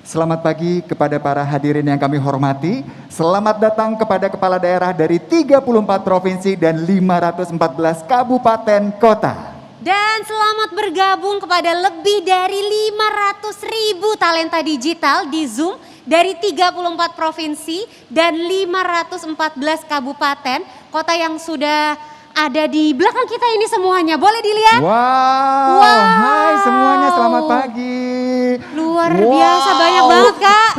Selamat pagi kepada para hadirin yang kami hormati. Selamat datang kepada kepala daerah dari 34 provinsi dan 514 kabupaten kota. Dan selamat bergabung kepada lebih dari 500.000 talenta digital di Zoom dari 34 provinsi dan 514 kabupaten kota yang sudah ada di belakang kita ini semuanya. Boleh dilihat? Wow. Hai semuanya, selamat pagi. Luar biasa, banyak banget Kak.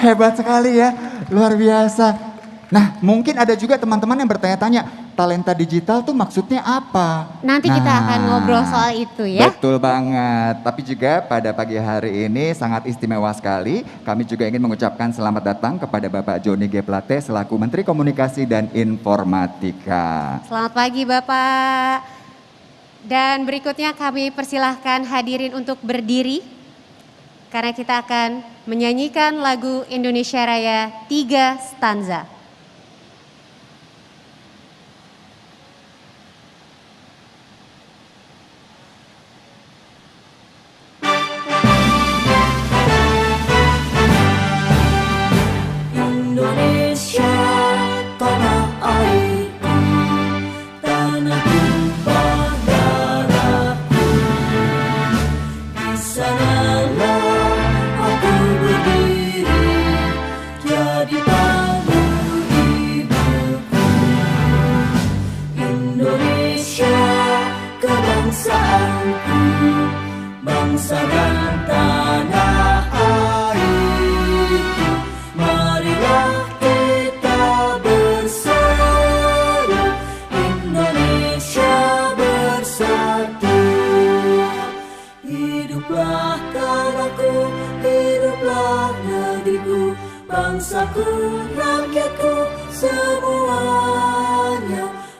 Hebat sekali ya, luar biasa. Nah, mungkin ada juga teman-teman yang bertanya-tanya, talenta digital tuh maksudnya apa? Nanti kita akan ngobrol soal itu ya. Betul banget, tapi juga pada pagi hari ini sangat istimewa sekali. Kami juga ingin mengucapkan selamat datang kepada Bapak Joni G. Plate selaku Menteri Komunikasi dan Informatika. Selamat pagi Bapak. Dan berikutnya kami persilahkan hadirin untuk berdiri. Karena kita akan menyanyikan lagu Indonesia Raya 3 stanza. Indonesia, tanah airku, tanah tumpah darahku. Di sanalah aku berdiri, jadi tamu ibuku. Indonesia, kebangsaanku, bangsa dan tanah airku. Marilah kita bersatu, Indonesia bersatu. Hiduplah tanahku, hiduplah negeriku, bangsaku, rakyatku semuanya.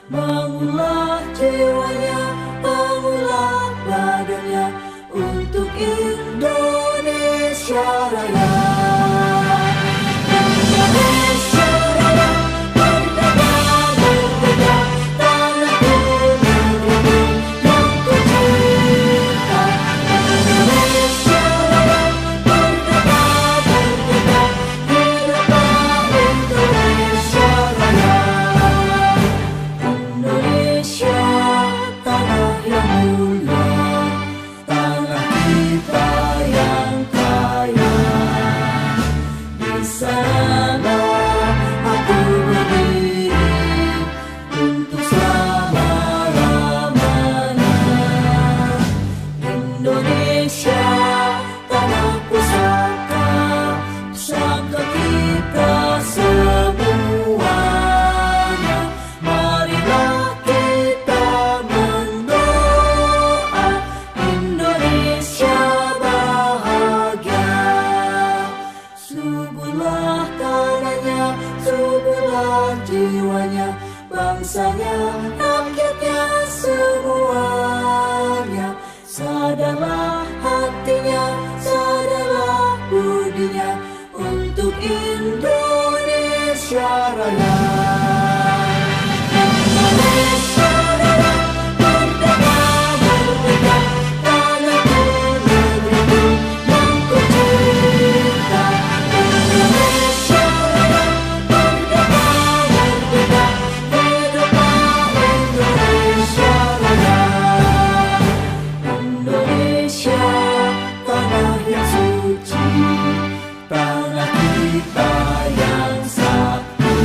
Bangunlah jiwanya, bangunlah badannya untuk Indonesia Raya. Indonesia Raya, merdeka, merdeka, tanahku, negeriku yang ku cinta. Indonesia Raya, merdeka, merdeka, hiduplah Indonesia Raya. Indonesia, tanah yang mulia, tanah kita yang kaya. Di sana aku berdiri untuk selama-lamanya. Indonesia, tanah pusaka, pusaka kita semuanya. Marilah kita mendoa Indonesia bahagia. Suburlah tanahnya, suburlah jiwanya, bangsanya, rakyatnya semuanya. Sadarlah hatinya, sadarlah budinya untuk Indonesia Raya. Indonesia Raya, merdeka, merdeka, tanahku, negeriku yang ku cinta. Indonesia Raya, merdeka, merdeka, hiduplah Indonesia Raya. Indonesia, tanah yang suci, tanah kita yang sakti.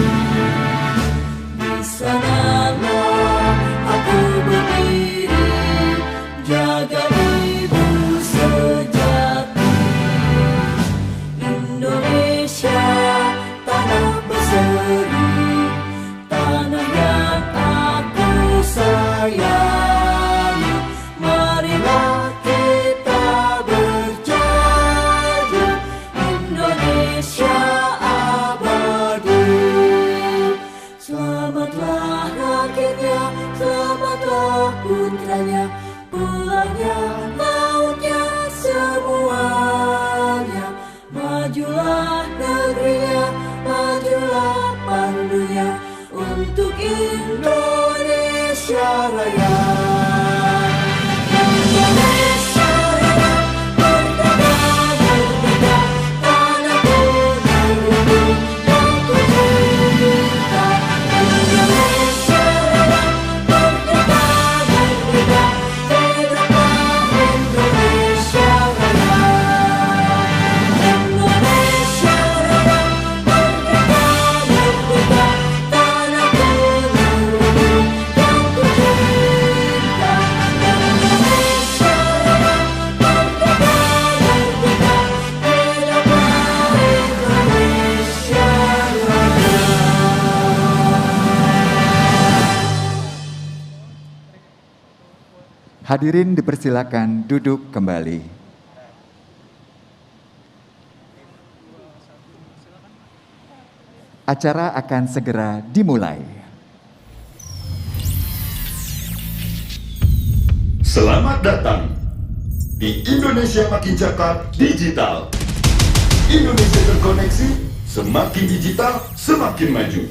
Hadirin dipersilakan duduk kembali. Acara akan segera dimulai. Selamat datang di Indonesia Makin Cakap Digital. Indonesia terkoneksi, semakin digital, semakin maju.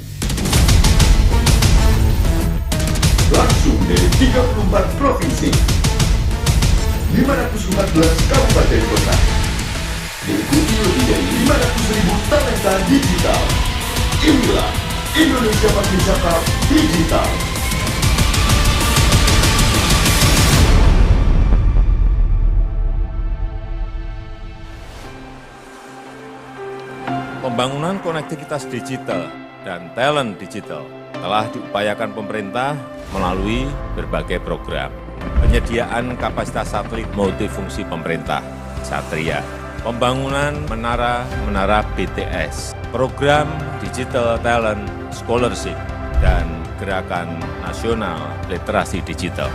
Langsung dari 34 provinsi, 514 kabupaten kota. Diikuti lebih dari 500.000 talenta digital. Inilah Indonesia Makin Cakap Digital. Pembangunan konektivitas digital dan talent digital telah diupayakan pemerintah melalui berbagai program. Penyediaan kapasitas satelit multifungsi pemerintah, Satria, pembangunan menara BTS, program Digital Talent Scholarship, dan Gerakan Nasional Literasi Digital.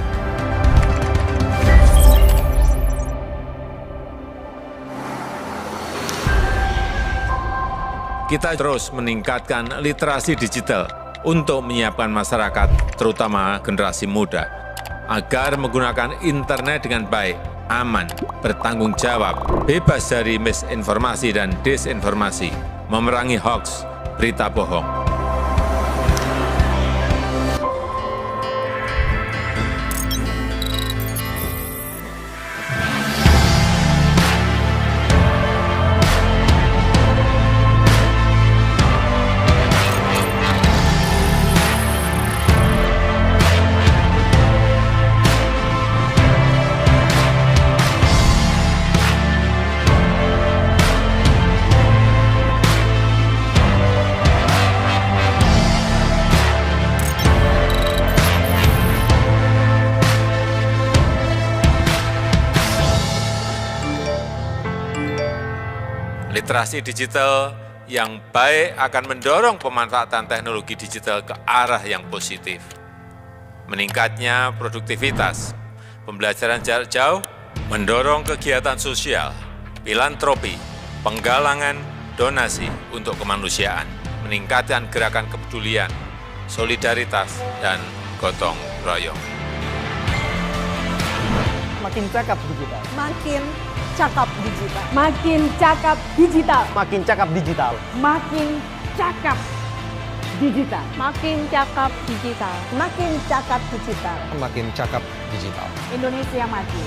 Kita terus meningkatkan literasi digital untuk menyiapkan masyarakat, terutama generasi muda, agar menggunakan internet dengan baik, aman, bertanggung jawab, bebas dari misinformasi dan disinformasi, memerangi hoaks, berita bohong. Literasi digital yang baik akan mendorong pemanfaatan teknologi digital ke arah yang positif. Meningkatnya produktivitas, pembelajaran jarak jauh, mendorong kegiatan sosial, filantropi, penggalangan donasi untuk kemanusiaan, meningkatkan gerakan kepedulian, solidaritas, dan gotong royong. Makin cakap digital. Makin cakap digital. Makin cakap digital. Makin cakap digital. Makin cakap digital. Makin cakap digital. Makin cakap digital. Makin cakap digital. Indonesia maju.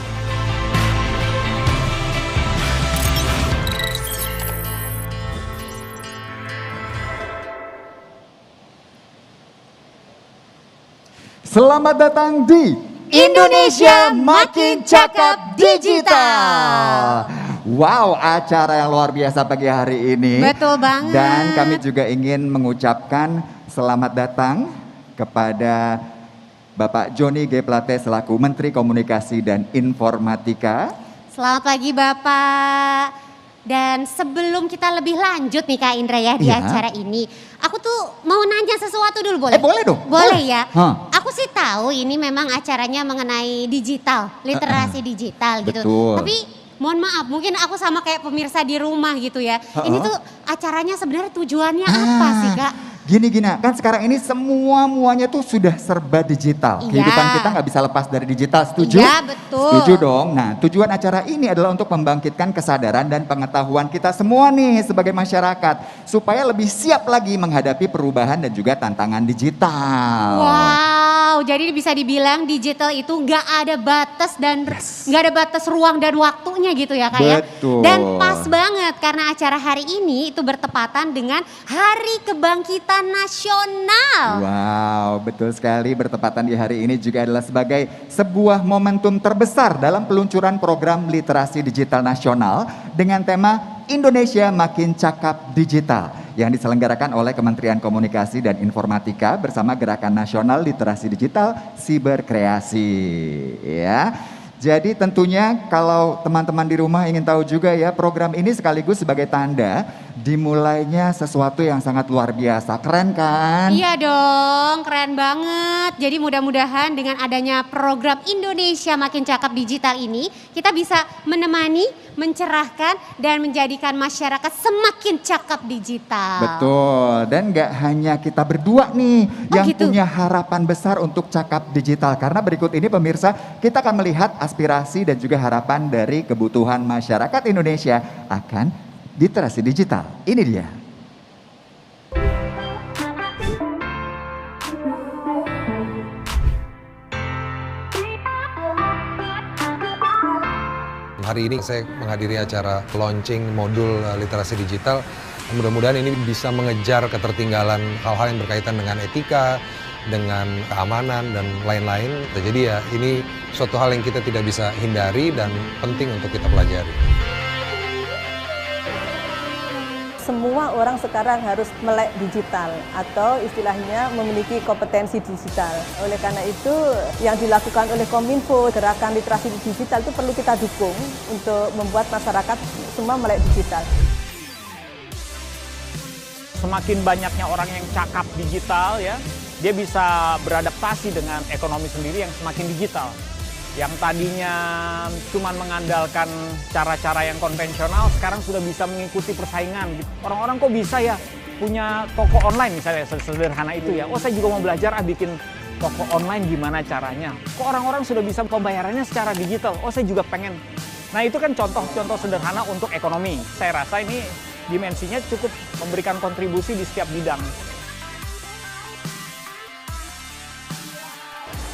Selamat datang di Indonesia Makin Cakap Digital. Wow, acara yang luar biasa pagi hari ini. Betul banget. Dan kami juga ingin mengucapkan selamat datang kepada Bapak Johnny G. Plate selaku Menteri Komunikasi dan Informatika. Selamat pagi Bapak. Dan sebelum kita lebih lanjut nih Kak Indra ya di Iya. acara ini. Aku tuh mau nanya sesuatu dulu boleh? Boleh dong. Boleh ya. Hah. Aku sih tahu ini memang acaranya mengenai digital, literasi digital gitu. Betul. Tapi mohon maaf mungkin aku sama kayak pemirsa di rumah gitu ya. Ini tuh acaranya sebenarnya tujuannya apa sih Kak? Gini, kan sekarang ini muanya tuh sudah serba digital. Iya. Kehidupan kita nggak bisa lepas dari digital, setuju? Iya, betul. Setuju dong. Nah, tujuan acara ini adalah untuk membangkitkan kesadaran dan pengetahuan kita semua nih sebagai masyarakat. Supaya lebih siap lagi menghadapi perubahan dan juga tantangan digital. Wow, jadi bisa dibilang digital itu nggak ada batas dan nggak ada batas ruang dan waktunya gitu ya Kak ya. Betul. Dan pas banget karena acara hari ini itu bertepatan dengan Hari Kebangkitan Nasional. Wow, betul sekali. Bertepatan di hari ini juga adalah sebagai sebuah momentum terbesar dalam peluncuran program literasi digital nasional dengan tema Indonesia Makin Cakap Digital yang diselenggarakan oleh Kementerian Komunikasi dan Informatika bersama Gerakan Nasional Literasi Digital Siberkreasi. Ya. Jadi tentunya kalau teman-teman di rumah ingin tahu juga ya, program ini sekaligus sebagai tanda dimulainya sesuatu yang sangat luar biasa. Keren kan? Iya dong, keren banget. Jadi mudah-mudahan dengan adanya program Indonesia Makin Cakep Digital ini, kita bisa menemani, mencerahkan, dan menjadikan masyarakat semakin cakep digital. Betul, dan gak hanya kita berdua nih yang gitu. punya harapan besar untuk cakap digital. Karena berikut ini pemirsa, kita akan melihat aspirasi dan juga harapan dari kebutuhan masyarakat Indonesia akan literasi digital. Ini dia. Hari ini saya menghadiri acara launching modul literasi digital. Mudah-mudahan ini bisa mengejar ketertinggalan hal-hal yang berkaitan dengan etika, dengan keamanan dan lain-lain. Jadi ya ini suatu hal yang kita tidak bisa hindari dan penting untuk kita pelajari. Semua orang sekarang harus melek digital atau istilahnya memiliki kompetensi digital. Oleh karena itu yang dilakukan oleh Kominfo, gerakan literasi digital itu perlu kita dukung untuk membuat masyarakat semua melek digital. Semakin banyaknya orang yang cakap digital ya, dia bisa beradaptasi dengan ekonomi sendiri yang semakin digital. Yang tadinya cuma mengandalkan cara-cara yang konvensional, sekarang sudah bisa mengikuti persaingan. Orang-orang kok bisa ya punya toko online misalnya, sederhana itu ya. Oh saya juga mau belajar bikin toko online gimana caranya. Kok orang-orang sudah bisa pembayarannya secara digital, oh saya juga pengen. Nah itu kan contoh-contoh sederhana untuk ekonomi. Saya rasa ini dimensinya cukup memberikan kontribusi di setiap bidang.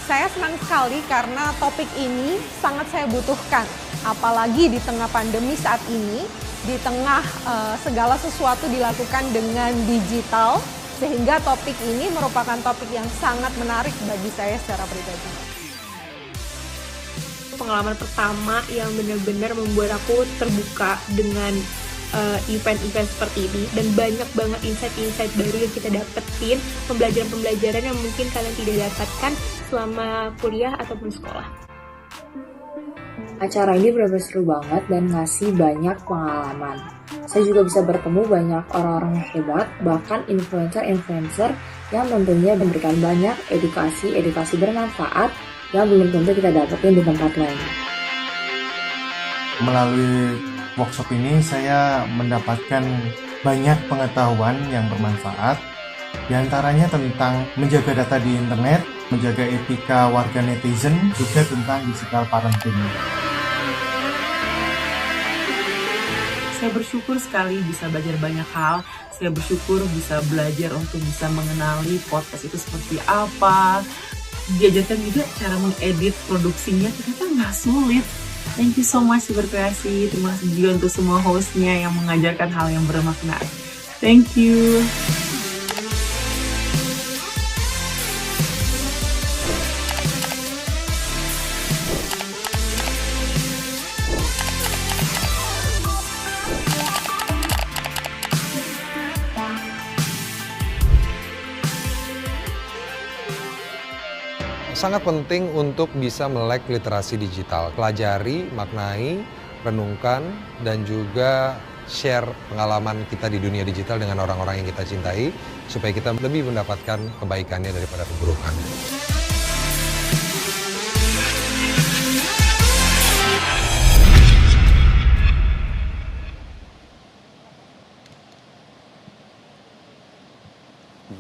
Saya senang sekali karena topik ini sangat saya butuhkan. Apalagi di tengah pandemi saat ini, di tengah segala sesuatu dilakukan dengan digital, sehingga topik ini merupakan topik yang sangat menarik bagi saya secara pribadi. Pengalaman pertama yang benar-benar membuat aku terbuka dengan event-event seperti ini, dan banyak banget insight-insight baru yang kita dapetin, pembelajaran-pembelajaran yang mungkin kalian tidak dapatkan selama kuliah ataupun sekolah. Acara ini benar-benar seru banget dan ngasih banyak pengalaman. Saya juga bisa bertemu banyak orang-orang yang hebat, bahkan influencer-influencer yang tentunya memberikan banyak edukasi bermanfaat yang belum tentu kita dapetin di tempat lain. Melalui workshop ini saya mendapatkan banyak pengetahuan yang bermanfaat, di antaranya tentang menjaga data di internet, menjaga etika warga netizen, juga tentang digital parenting. Saya bersyukur sekali bisa belajar banyak hal. Saya bersyukur bisa belajar untuk bisa mengenali podcast itu seperti apa. Diajarkan juga cara mengedit produksinya, ternyata nggak sulit. Thank you so much Berkreasi. Terima kasih juga untuk semua hostnya yang mengajarkan hal yang bermakna. Thank you. Sangat penting untuk bisa melek literasi digital. Pelajari, maknai, renungkan, dan juga share pengalaman kita di dunia digital dengan orang-orang yang kita cintai, supaya kita lebih mendapatkan kebaikannya daripada keburukannya.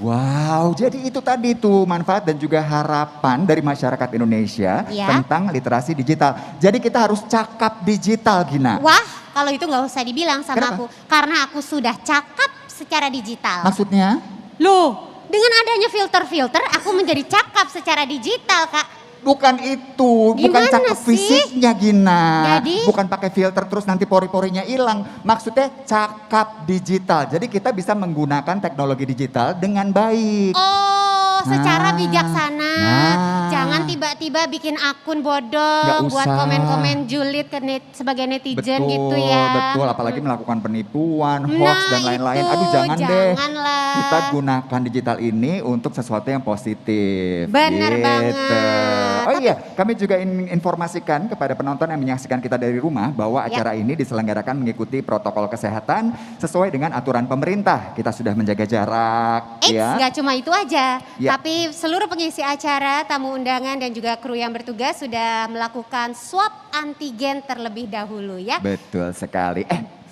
Wow, jadi itu tadi tuh manfaat dan juga harapan dari masyarakat Indonesia tentang literasi digital. Jadi kita harus cakap digital, Gina. Wah, kalau itu nggak usah dibilang sama Kenapa? aku. Karena aku sudah cakap secara digital. Maksudnya? Loh, dengan adanya filter-filter aku menjadi cakap secara digital, Kak. Bukan itu, bukan Gimana cakep sih? fisiknya Gina. Jadi? Bukan pakai filter terus nanti pori-porinya hilang. Maksudnya cakap digital. Jadi kita bisa menggunakan teknologi digital dengan baik. Oh, secara bijaksana. Nah. Jangan tiba-tiba bikin akun Nggak bodong buat usah. komen-komen julid sebagai netizen gitu ya. Betul, apalagi melakukan penipuan, hoax Nah, dan lain-lain. itu, Aduh jangan deh. janganlah. Kita gunakan digital ini untuk sesuatu yang positif. Benar gitu. banget. Oh iya, kami juga ingin informasikan kepada penonton yang menyaksikan kita dari rumah bahwa Ya. acara ini diselenggarakan mengikuti protokol kesehatan sesuai dengan aturan pemerintah. Kita sudah menjaga jarak, ya. Nggak cuma itu aja, Ya. tapi seluruh pengisi acara, tamu undangan dan juga kru yang bertugas sudah melakukan swab antigen terlebih dahulu ya. Betul sekali.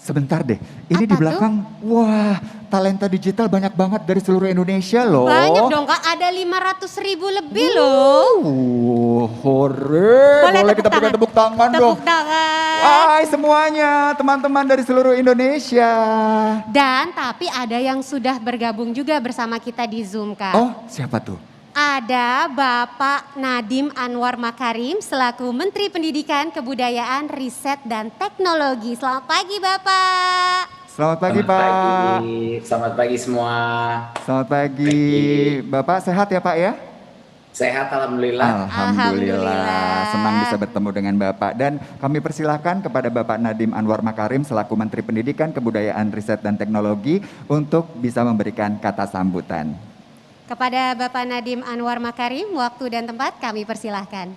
Sebentar deh, ini di belakang, wah talenta digital banyak banget dari seluruh Indonesia loh. Banyak dong Kak, ada 500.000 lebih loh. Hore, boleh kita berikan tepuk tangan dong. Tepuk tangan. Hai semuanya, teman-teman dari seluruh Indonesia. Dan tapi ada yang sudah bergabung juga bersama kita di Zoom Kak. Oh, siapa tuh? Ada Bapak Nadiem Anwar Makarim selaku Menteri Pendidikan, Kebudayaan, Riset dan Teknologi. Selamat pagi Bapak. Selamat pagi Pak. Selamat pagi semua. Selamat pagi. Bapak sehat ya Pak ya? Sehat alhamdulillah. Alhamdulillah, senang bisa bertemu dengan Bapak. Dan kami persilahkan kepada Bapak Nadiem Anwar Makarim selaku Menteri Pendidikan, Kebudayaan, Riset dan Teknologi untuk bisa memberikan kata sambutan. Kepada Bapak Nadiem Anwar Makarim, waktu dan tempat kami persilahkan.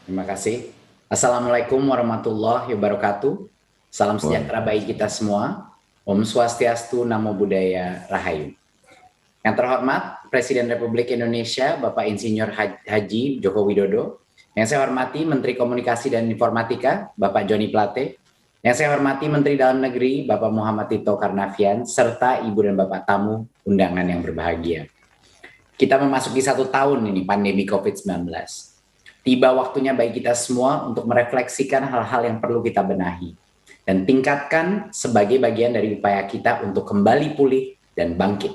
Terima kasih. Assalamualaikum warahmatullahi wabarakatuh. Salam sejahtera bagi kita semua. Om Swastiastu, Namo Buddhaya, Rahayu. Yang terhormat Presiden Republik Indonesia Bapak Insinyur Haji Joko Widodo. Yang saya hormati Menteri Komunikasi dan Informatika Bapak Joni Plate. Yang saya hormati Menteri Dalam Negeri Bapak Muhammad Tito Karnavian serta Ibu dan Bapak tamu undangan yang berbahagia. Kita memasuki 1 tahun ini pandemi COVID-19. Tiba waktunya bagi kita semua untuk merefleksikan hal-hal yang perlu kita benahi dan tingkatkan sebagai bagian dari upaya kita untuk kembali pulih dan bangkit.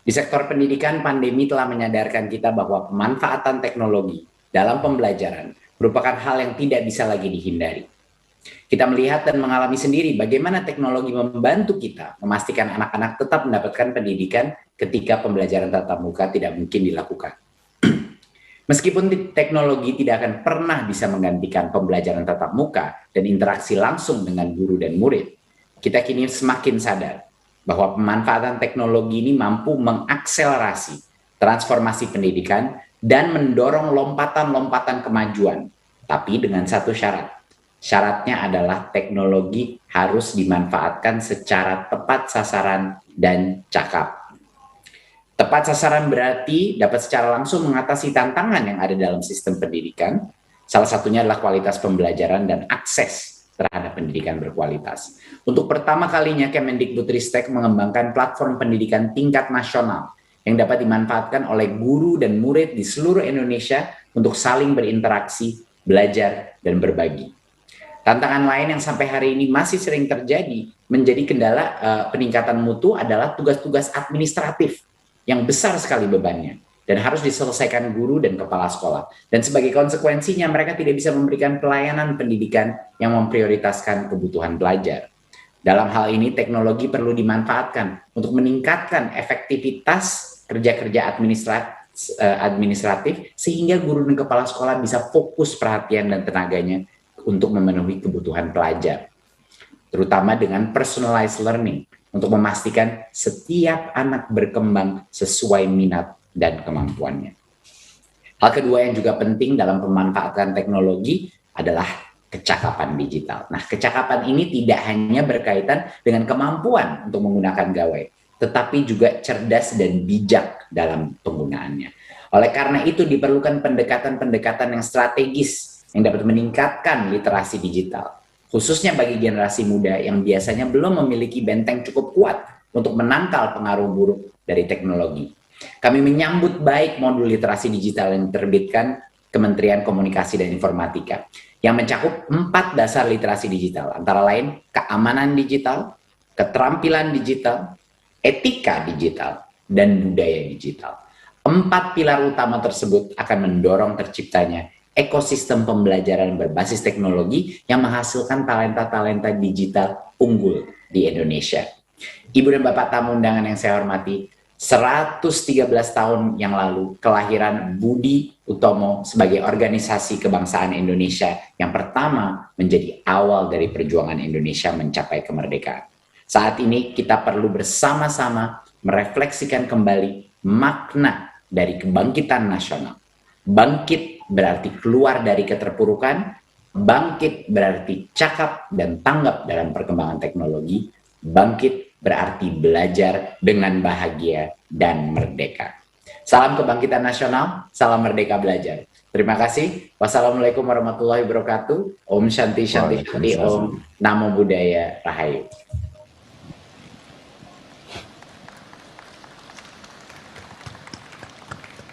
Di sektor pendidikan, pandemi telah menyadarkan kita bahwa pemanfaatan teknologi dalam pembelajaran merupakan hal yang tidak bisa lagi dihindari. Kita melihat dan mengalami sendiri bagaimana teknologi membantu kita memastikan anak-anak tetap mendapatkan pendidikan ketika pembelajaran tatap muka tidak mungkin dilakukan. Meskipun teknologi tidak akan pernah bisa menggantikan pembelajaran tatap muka dan interaksi langsung dengan guru dan murid, kita kini semakin sadar bahwa pemanfaatan teknologi ini mampu mengakselerasi transformasi pendidikan dan mendorong lompatan-lompatan kemajuan, tapi dengan satu syarat. Syaratnya adalah teknologi harus dimanfaatkan secara tepat sasaran dan cakap. Tepat sasaran berarti dapat secara langsung mengatasi tantangan yang ada dalam sistem pendidikan. Salah satunya adalah kualitas pembelajaran dan akses terhadap pendidikan berkualitas. Untuk pertama kalinya Kemendikbudristek mengembangkan platform pendidikan tingkat nasional yang dapat dimanfaatkan oleh guru dan murid di seluruh Indonesia untuk saling berinteraksi, belajar, dan berbagi. Tantangan lain yang sampai hari ini masih sering terjadi menjadi kendala peningkatan mutu adalah tugas-tugas administratif yang besar sekali bebannya dan harus diselesaikan guru dan kepala sekolah. Dan sebagai konsekuensinya mereka tidak bisa memberikan pelayanan pendidikan yang memprioritaskan kebutuhan belajar. Dalam hal ini teknologi perlu dimanfaatkan untuk meningkatkan efektivitas kerja-kerja administratif sehingga guru dan kepala sekolah bisa fokus perhatian dan tenaganya untuk memenuhi kebutuhan pelajar, terutama dengan personalized learning untuk memastikan setiap anak berkembang sesuai minat dan kemampuannya. Hal kedua yang juga penting dalam pemanfaatan teknologi adalah kecakapan digital. Nah, kecakapan ini tidak hanya berkaitan dengan kemampuan untuk menggunakan gawai, tetapi juga cerdas dan bijak dalam penggunaannya. Oleh karena itu diperlukan pendekatan-pendekatan yang strategis yang dapat meningkatkan literasi digital, khususnya bagi generasi muda yang biasanya belum memiliki benteng cukup kuat untuk menangkal pengaruh buruk dari teknologi. Kami menyambut baik modul literasi digital yang diterbitkan Kementerian Komunikasi dan Informatika, yang mencakup 4 dasar literasi digital, antara lain keamanan digital, keterampilan digital, etika digital, dan budaya digital. 4 pilar utama tersebut akan mendorong terciptanya ekosistem pembelajaran berbasis teknologi yang menghasilkan talenta-talenta digital unggul di Indonesia. Ibu dan Bapak tamu undangan yang saya hormati, 113 tahun yang lalu, kelahiran Budi Utomo sebagai organisasi kebangsaan Indonesia yang pertama menjadi awal dari perjuangan Indonesia mencapai kemerdekaan. Saat ini kita perlu bersama-sama merefleksikan kembali makna dari kebangkitan nasional. Bangkit berarti keluar dari keterpurukan, bangkit berarti cakap dan tanggap dalam perkembangan teknologi, bangkit berarti belajar dengan bahagia dan merdeka. Salam kebangkitan nasional, salam merdeka belajar. Terima kasih. Wassalamualaikum warahmatullahi wabarakatuh. Om Shanti Shanti Shanti Om. Namo Buddhaya Rahayu.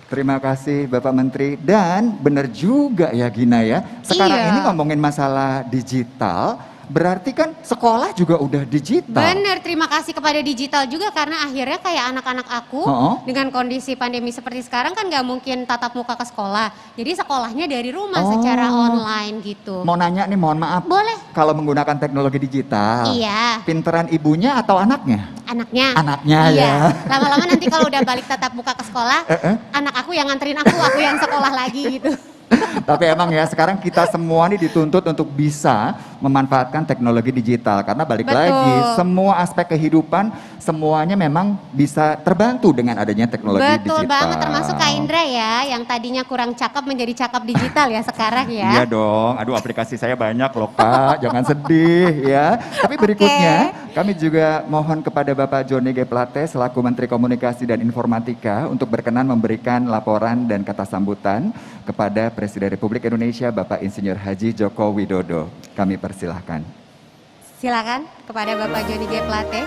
Terima kasih Bapak Menteri. Dan benar juga ya Gina ya. Sekarang Iya. ini ngomongin masalah digital, berarti kan sekolah juga udah digital. Bener, terima kasih kepada digital juga karena akhirnya kayak anak-anak aku dengan kondisi pandemi seperti sekarang kan nggak mungkin tatap muka ke sekolah. Jadi sekolahnya dari rumah secara online gitu. Mau nanya nih, mohon maaf. Boleh. Kalau menggunakan teknologi digital, Iya. pinteran ibunya atau anaknya? Anaknya. Anaknya Iya. ya. Lama-lama nanti kalau udah balik tatap muka ke sekolah, anak aku yang nganterin aku yang sekolah lagi gitu. Tapi emang ya sekarang kita semua nih dituntut untuk bisa memanfaatkan teknologi digital karena balik Betul. lagi semua aspek kehidupan semuanya memang bisa terbantu dengan adanya teknologi Betul digital. banget, termasuk Kak Indra ya, yang tadinya kurang cakep menjadi cakep digital ya sekarang ya. Iya dong, aduh aplikasi saya banyak loh Kak, jangan sedih ya. Tapi berikutnya kami juga mohon kepada Bapak Johnny G. Plate selaku Menteri Komunikasi dan Informatika untuk berkenan memberikan laporan dan kata sambutan kepada Presiden Republik Indonesia Bapak Insinyur Haji Joko Widodo. Kami persilahkan. Silakan kepada Bapak Johnny G. Plate.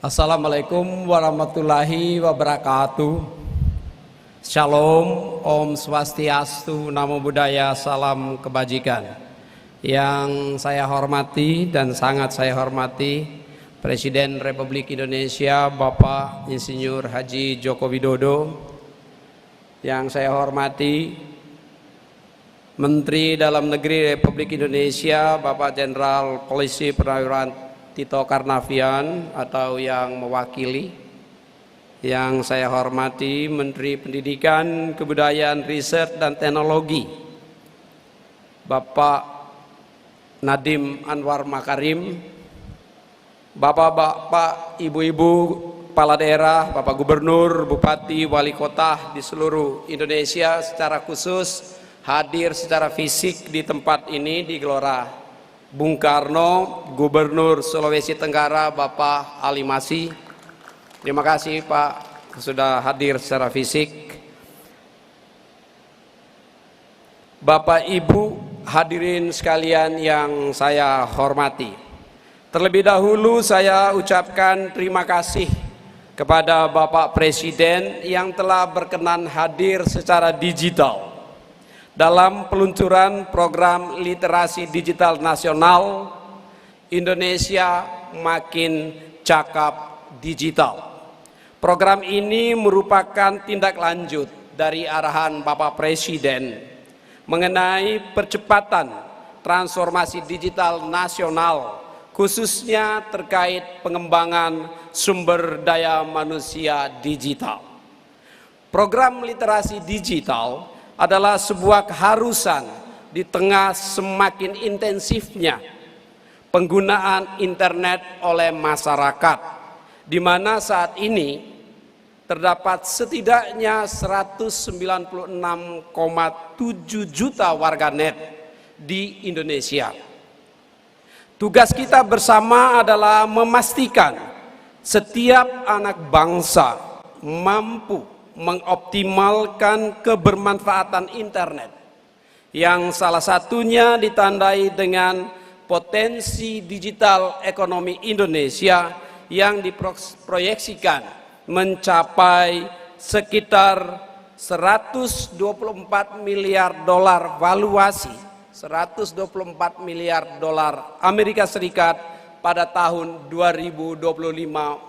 Assalamualaikum warahmatullahi wabarakatuh. Shalom, Om Swastiastu, Namo Buddhaya, salam kebajikan. Yang saya hormati dan sangat saya hormati Presiden Republik Indonesia Bapak Insinyur Haji Joko Widodo. Yang saya hormati Menteri Dalam Negeri Republik Indonesia Bapak Jenderal Polisi Pernawiran Tito Karnavian atau yang mewakili. Yang saya hormati Menteri Pendidikan, Kebudayaan, Riset dan Teknologi Bapak Nadiem Anwar Makarim, Bapak-bapak, ibu-ibu, kepala daerah, Bapak Gubernur, Bupati, Wali Kota di seluruh Indonesia, secara khusus hadir secara fisik di tempat ini di Gelora Bung Karno, Gubernur Sulawesi Tenggara Bapak Ali Masih. Terima kasih Pak sudah hadir secara fisik. Bapak Ibu hadirin sekalian yang saya hormati. Terlebih dahulu saya ucapkan terima kasih kepada Bapak Presiden yang telah berkenan hadir secara digital dalam peluncuran program literasi digital nasional Indonesia Makin Cakap Digital. Program ini merupakan tindak lanjut dari arahan Bapak Presiden mengenai percepatan transformasi digital nasional, khususnya terkait pengembangan sumber daya manusia digital. Program literasi digital adalah sebuah keharusan di tengah semakin intensifnya penggunaan internet oleh masyarakat, di mana saat ini terdapat setidaknya 196,7 juta warganet di Indonesia. Tugas kita bersama adalah memastikan setiap anak bangsa mampu mengoptimalkan kebermanfaatan internet yang salah satunya ditandai dengan potensi digital ekonomi Indonesia yang diproyeksikan mencapai sekitar 124 miliar dolar valuasi, 124 miliar dolar Amerika Serikat pada tahun 2025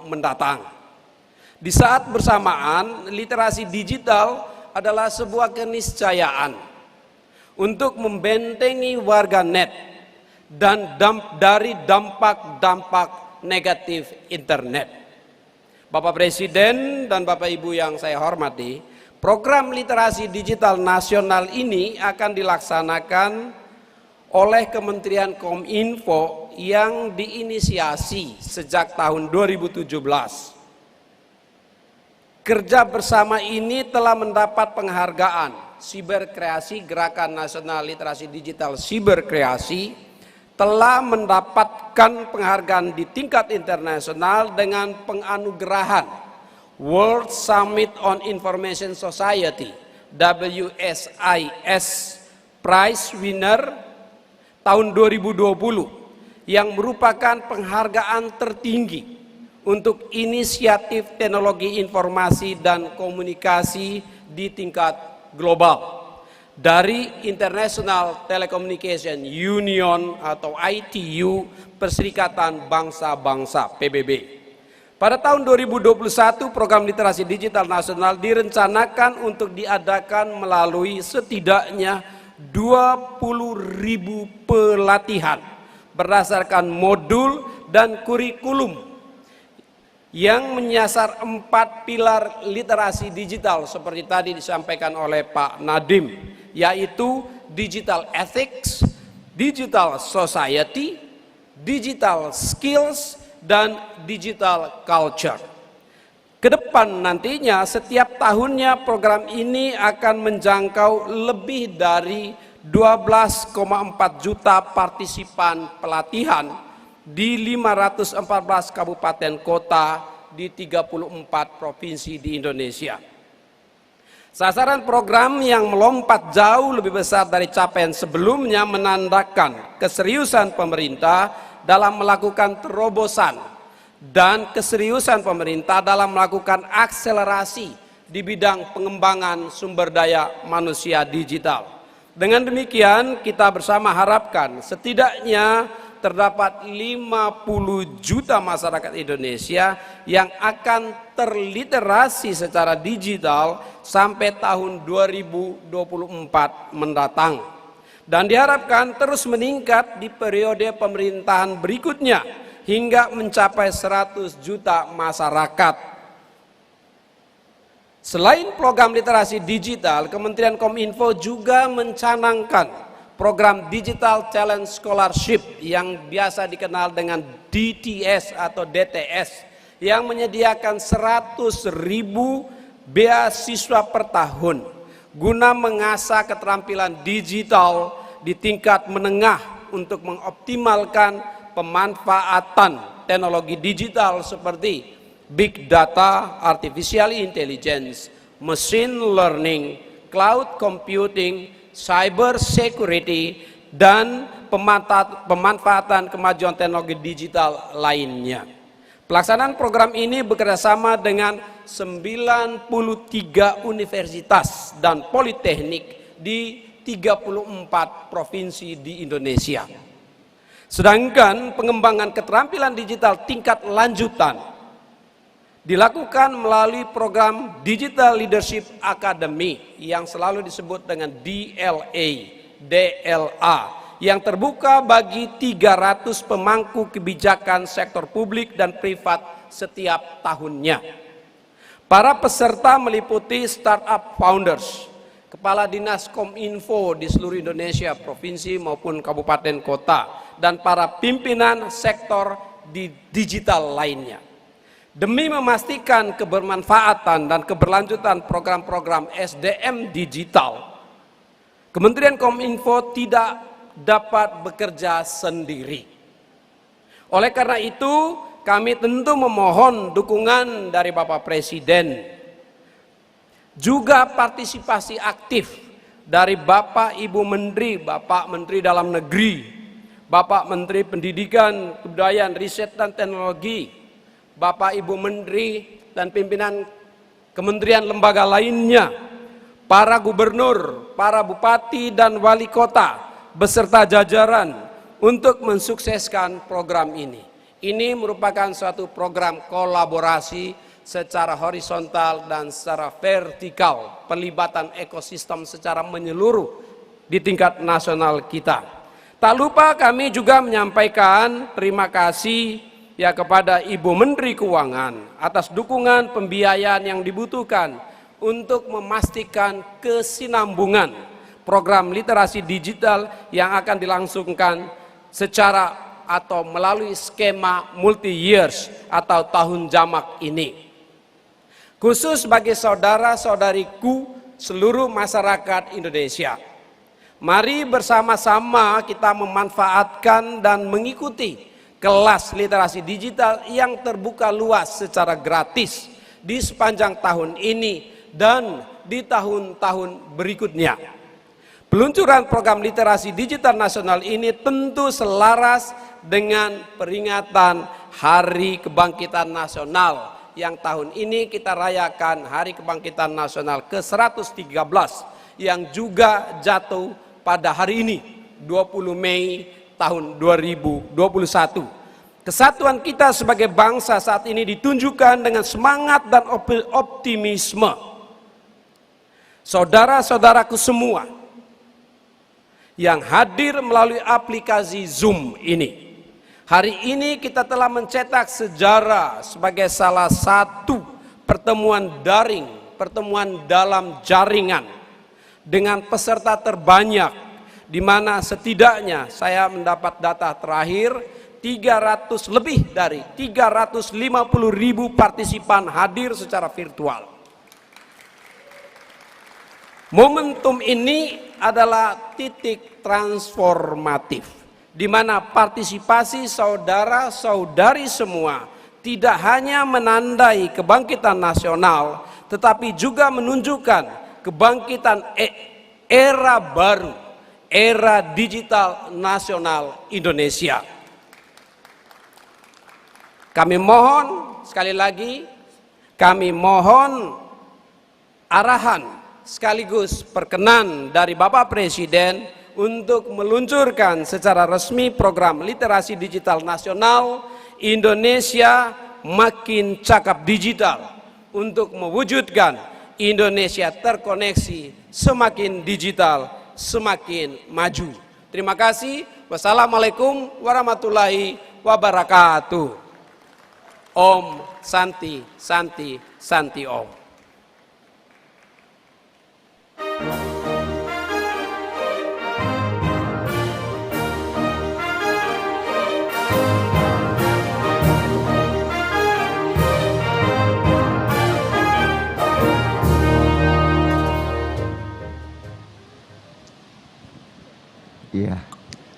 mendatang. Di saat bersamaan, literasi digital adalah sebuah keniscayaan untuk membentengi warganet dan dari dampak-dampak negatif internet. Bapak Presiden dan Bapak Ibu yang saya hormati, program literasi digital nasional ini akan dilaksanakan oleh Kementerian Kominfo yang diinisiasi sejak tahun 2017. Kerja bersama ini telah mendapat penghargaan Siberkreasi, Gerakan Nasional Literasi Digital Siberkreasi telah mendapatkan penghargaan di tingkat internasional dengan penganugerahan World Summit on Information Society WSIS Prize Winner tahun 2020 yang merupakan penghargaan tertinggi untuk inisiatif teknologi informasi dan komunikasi di tingkat global dari International Telecommunication Union atau ITU, Perserikatan Bangsa-Bangsa PBB. Pada tahun 2021, program literasi digital nasional direncanakan untuk diadakan melalui setidaknya 20.000 pelatihan berdasarkan modul dan kurikulum yang menyasar 4 pilar literasi digital seperti tadi disampaikan oleh Pak Nadiem, yaitu digital ethics, digital society, digital skills, dan digital culture. Kedepan nantinya setiap tahunnya program ini akan menjangkau lebih dari 12,4 juta partisipan pelatihan di 514 kabupaten kota di 34 provinsi di Indonesia. Sasaran program yang melompat jauh lebih besar dari capaian sebelumnya menandakan keseriusan pemerintah dalam melakukan terobosan dan keseriusan pemerintah dalam melakukan akselerasi di bidang pengembangan sumber daya manusia digital. Dengan demikian, kita bersama harapkan setidaknya terdapat 50 juta masyarakat Indonesia yang akan terliterasi secara digital sampai tahun 2024 mendatang. Dan diharapkan terus meningkat di periode pemerintahan berikutnya hingga mencapai 100 juta masyarakat. Selain program literasi digital, Kementerian Kominfo juga mencanangkan program Digital Talent Scholarship yang biasa dikenal dengan DTS atau DTS yang menyediakan 100.000 beasiswa per tahun guna mengasah keterampilan digital di tingkat menengah untuk mengoptimalkan pemanfaatan teknologi digital seperti big data, artificial intelligence, machine learning, cloud computing, cyber security, dan pemanfaatan kemajuan teknologi digital lainnya. Pelaksanaan program ini bekerjasama dengan 93 universitas dan politeknik di 34 provinsi di Indonesia. Sedangkan pengembangan keterampilan digital tingkat lanjutan dilakukan melalui program Digital Leadership Academy yang selalu disebut dengan DLA yang terbuka bagi 300 pemangku kebijakan sektor publik dan privat setiap tahunnya. Para peserta meliputi startup founders, kepala dinas Kominfo di seluruh Indonesia, provinsi maupun kabupaten kota, dan para pimpinan sektor di digital lainnya. Demi memastikan kebermanfaatan dan keberlanjutan program-program SDM digital, Kementerian Kominfo tidak dapat bekerja sendiri. Oleh karena itu, kami tentu memohon dukungan dari Bapak Presiden, juga partisipasi aktif dari Bapak Ibu Menteri, Bapak Menteri Dalam Negeri, Bapak Menteri Pendidikan, Kebudayaan, Riset dan Teknologi, Bapak Ibu Menteri dan pimpinan kementerian lembaga lainnya, para gubernur, para bupati dan wali kota beserta jajaran untuk mensukseskan program ini. Ini merupakan suatu program kolaborasi secara horizontal dan secara vertikal, pelibatan ekosistem secara menyeluruh di tingkat nasional kita. Tak lupa kami juga menyampaikan terima kasih ya kepada Ibu Menteri Keuangan atas dukungan pembiayaan yang dibutuhkan untuk memastikan kesinambungan program literasi digital yang akan dilangsungkan secara atau melalui skema multi years atau tahun jamak ini. Khusus bagi saudara-saudariku seluruh masyarakat Indonesia, mari bersama-sama kita memanfaatkan dan mengikuti kelas literasi digital yang terbuka luas secara gratis di sepanjang tahun ini dan di tahun-tahun berikutnya. Peluncuran program literasi digital nasional ini tentu selaras dengan peringatan Hari Kebangkitan Nasional yang tahun ini kita rayakan Hari Kebangkitan Nasional ke-113 yang juga jatuh pada hari ini 20 Mei tahun 2021. Kesatuan kita sebagai bangsa saat ini ditunjukkan dengan semangat dan optimisme. Saudara-saudaraku semua yang hadir melalui aplikasi Zoom ini, hari ini kita telah mencetak sejarah sebagai salah satu pertemuan daring, pertemuan dalam jaringan dengan peserta terbanyak, di mana setidaknya saya mendapat data terakhir 300 lebih dari 350.000 partisipan hadir secara virtual. Momentum ini adalah titik transformatif di mana partisipasi saudara-saudari semua tidak hanya menandai kebangkitan nasional, tetapi juga menunjukkan kebangkitan era baru, era digital nasional Indonesia. Kami mohon sekali lagi, kami mohon arahan sekaligus perkenan dari Bapak Presiden untuk meluncurkan secara resmi program literasi digital nasional Indonesia Makin Cakap Digital untuk mewujudkan Indonesia terkoneksi, semakin digital, semakin maju. Terima kasih. Wassalamualaikum warahmatullahi wabarakatuh. Om Santi Santi Santi Om. Iya.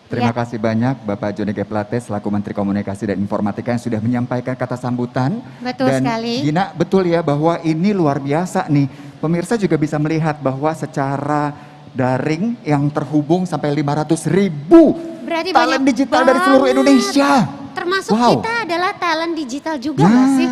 Terima kasih banyak Bapak Joni G. Plate selaku Menteri Komunikasi dan Informatika yang sudah menyampaikan kata sambutan. Betul dan sekali. Gina, betul ya bahwa ini luar biasa nih. Pemirsa juga bisa melihat bahwa secara daring yang terhubung sampai 500.000 Berarti talent banyak digital dari seluruh banget. Indonesia. Termasuk Wow. kita adalah talent digital juga nggak sih?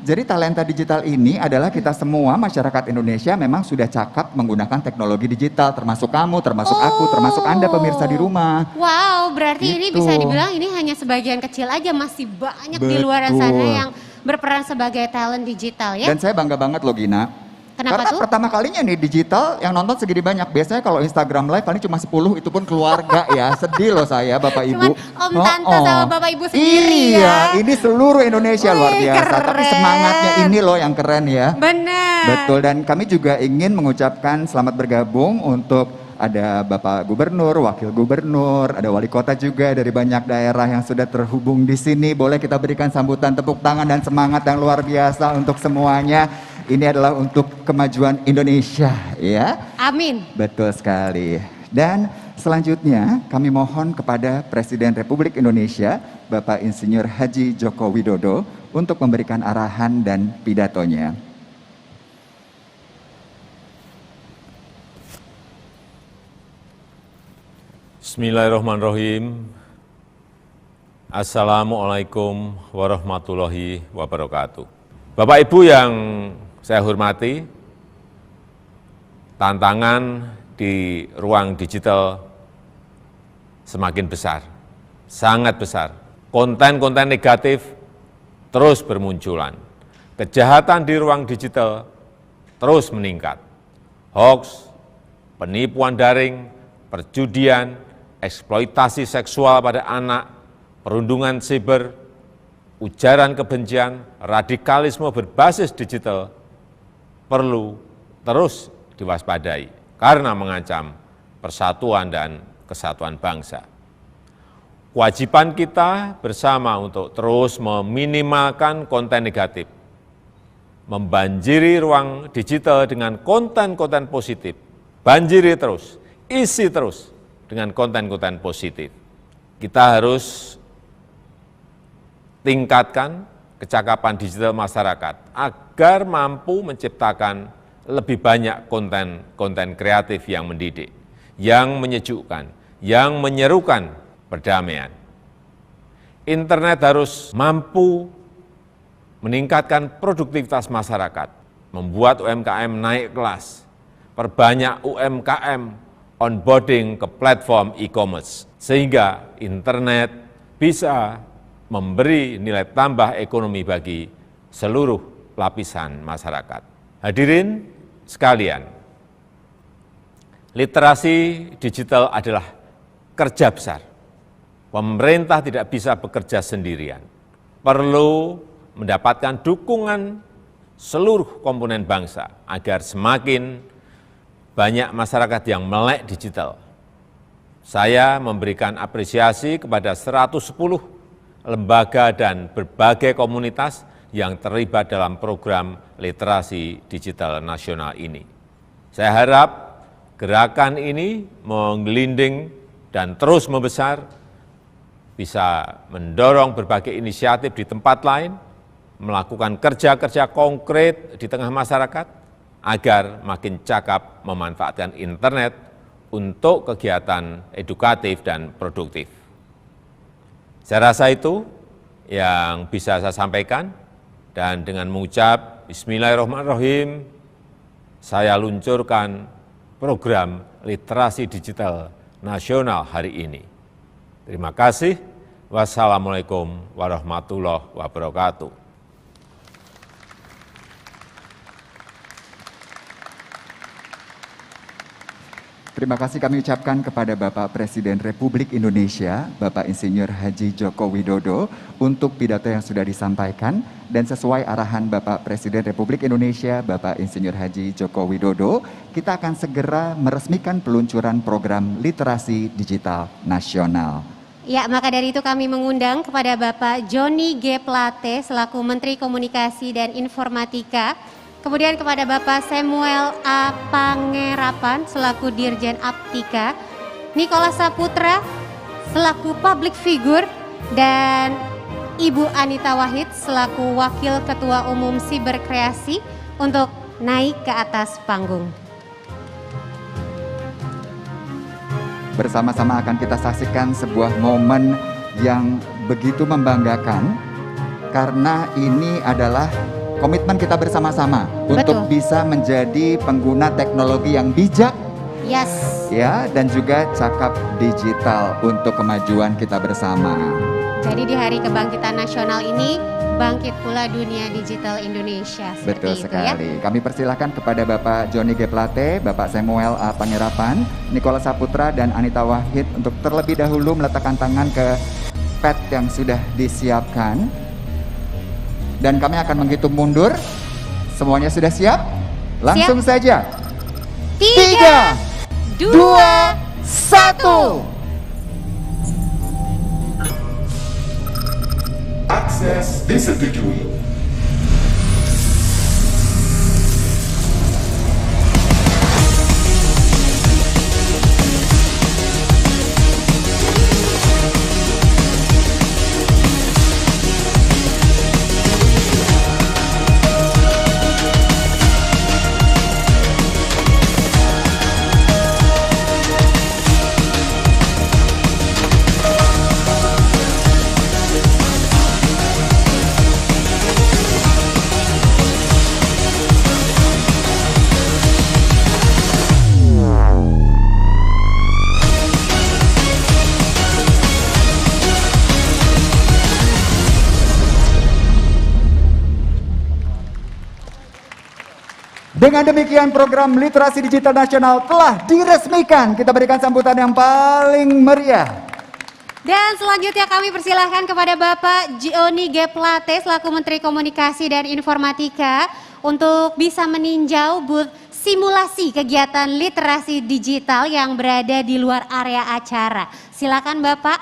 Jadi talenta digital ini adalah kita semua masyarakat Indonesia memang sudah cakap menggunakan teknologi digital, termasuk kamu, termasuk aku, termasuk Anda pemirsa di rumah. Wow, berarti ini Gitu. bisa dibilang ini hanya sebagian kecil aja, masih banyak di luar sana Betul. yang berperan sebagai talent digital ya. Dan saya bangga banget loh Gina. Kenapa Karena tuh? pertama kalinya nih digital yang nonton segini banyak. Biasanya kalau Instagram live paling cuma 10, itu pun keluarga ya. Sedih loh saya Bapak Ibu. Om Tante sama Bapak Ibu sendiri Iya, ya. ini seluruh Indonesia luar Wih, biasa. Tapi keren. semangatnya ini loh yang keren ya. Benar. Betul, dan kami juga ingin mengucapkan selamat bergabung untuk ada Bapak Gubernur, Wakil Gubernur, ada Wali Kota juga dari banyak daerah yang sudah terhubung di sini. Boleh kita berikan sambutan, tepuk tangan dan semangat yang luar biasa untuk semuanya. Ini adalah untuk kemajuan Indonesia, ya. Amin. Betul sekali. Dan selanjutnya kami mohon kepada Presiden Republik Indonesia, Bapak Insinyur Haji Joko Widodo, untuk memberikan arahan dan pidatonya. Bismillahirrahmanirrahim. Assalamualaikum warahmatullahi wabarakatuh. Bapak Ibu yang saya hormati, tantangan di ruang digital semakin besar, sangat besar. konten-konten negatif terus bermunculan. Kejahatan di ruang digital terus meningkat. Hoax, penipuan daring, perjudian, eksploitasi seksual pada anak, perundungan siber, ujaran kebencian, radikalisme berbasis digital perlu terus diwaspadai karena mengancam persatuan dan kesatuan bangsa. Kewajiban kita bersama untuk terus meminimalkan konten negatif, membanjiri ruang digital dengan konten-konten positif, banjiri terus, isi terus dengan konten-konten positif. Kita harus tingkatkan kecakapan digital masyarakat agar mampu menciptakan lebih banyak konten-konten kreatif yang mendidik, yang menyejukkan, yang menyerukan perdamaian. Internet harus mampu meningkatkan produktivitas masyarakat, membuat UMKM naik kelas, perbanyak UMKM onboarding ke platform e-commerce, sehingga internet bisa memberi nilai tambah ekonomi bagi seluruh lapisan masyarakat. Hadirin sekalian, literasi digital adalah kerja besar. Pemerintah tidak bisa bekerja sendirian. Perlu mendapatkan dukungan seluruh komponen bangsa agar semakin banyak masyarakat yang melek digital. Saya memberikan apresiasi kepada 110 lembaga dan berbagai komunitas yang terlibat dalam program literasi digital nasional ini. Saya harap gerakan ini menggelinding dan terus membesar, bisa mendorong berbagai inisiatif di tempat lain, melakukan kerja-kerja konkret di tengah masyarakat, agar makin cakap memanfaatkan internet untuk kegiatan edukatif dan produktif. Saya rasa itu yang bisa saya sampaikan, dan dengan mengucap Bismillahirrahmanirrahim, saya luncurkan program literasi digital nasional hari ini. Terima kasih. Wassalamualaikum warahmatullahi wabarakatuh. Terima kasih kami ucapkan kepada Bapak Presiden Republik Indonesia, Bapak Insinyur Haji Joko Widodo, untuk pidato yang sudah disampaikan, dan sesuai arahan Bapak Presiden Republik Indonesia, Bapak Insinyur Haji Joko Widodo, kita akan segera meresmikan peluncuran program literasi digital nasional. Ya, maka dari itu kami mengundang kepada Bapak Johnny G. Plate selaku Menteri Komunikasi dan Informatika, kemudian kepada Bapak Samuel A. Pangerapan selaku Dirjen Aptika, Nicholas Saputra selaku Public Figure, dan Ibu Anita Wahid selaku Wakil Ketua Umum Siberkreasi untuk naik ke atas panggung. Bersama-sama akan kita saksikan sebuah momen yang begitu membanggakan, karena ini adalah komitmen kita bersama-sama untuk bisa menjadi pengguna teknologi yang bijak, ya, dan juga cakap digital untuk kemajuan kita bersama. Jadi di Hari Kebangkitan Nasional ini, bangkit pula dunia digital Indonesia. Betul sekali. Ya? Kami persilahkan kepada Bapak Johnny G. Plate, Bapak Samuel A. Pangerapan, Nicholas Saputra, dan Anita Wahid untuk terlebih dahulu meletakkan tangan ke pad yang sudah disiapkan. Dan kami akan menghitung mundur. Semuanya sudah siap? Langsung saja. 3, 2, 1. Akses disetujui. Dengan demikian program Literasi Digital Nasional telah diresmikan. Kita berikan sambutan yang paling meriah. Dan selanjutnya kami persilahkan kepada Bapak Johnny G. Plate selaku Menteri Komunikasi dan Informatika untuk bisa meninjau booth simulasi kegiatan literasi digital yang berada di luar area acara. Silakan Bapak.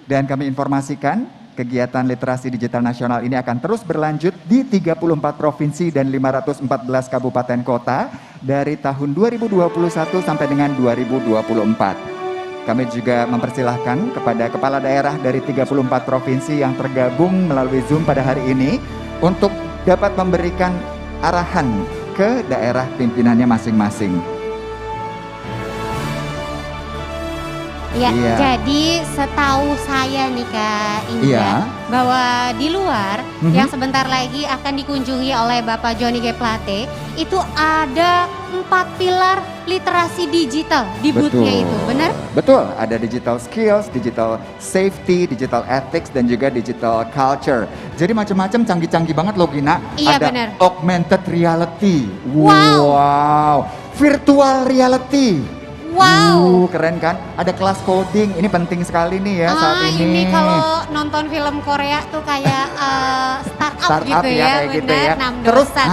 Dan kami informasikan kegiatan literasi digital nasional ini akan terus berlanjut di 34 provinsi dan 514 kabupaten kota dari tahun 2021 sampai dengan 2024. Kami juga mempersilahkan kepada kepala daerah dari 34 provinsi yang tergabung melalui Zoom pada hari ini untuk dapat memberikan arahan ke daerah pimpinannya masing-masing. Ya, jadi setahu saya nih Kak Indra, bahwa di luar yang sebentar lagi akan dikunjungi oleh Bapak Johnny G. Plate, itu ada 4 pilar literasi digital di booth-nya itu, benar? Betul, ada digital skills, digital safety, digital ethics, dan juga digital culture. Jadi macam-macam canggih-canggih banget loh Gina. Iya, ada benar. augmented reality, Wow. virtual reality. Wow. Keren kan? Ada kelas coding. Ini penting sekali nih ya saat ini. Ini kalau nonton film Korea tuh kayak startup gitu ya, kayak gitu benar. ya. 6 Terus dosen.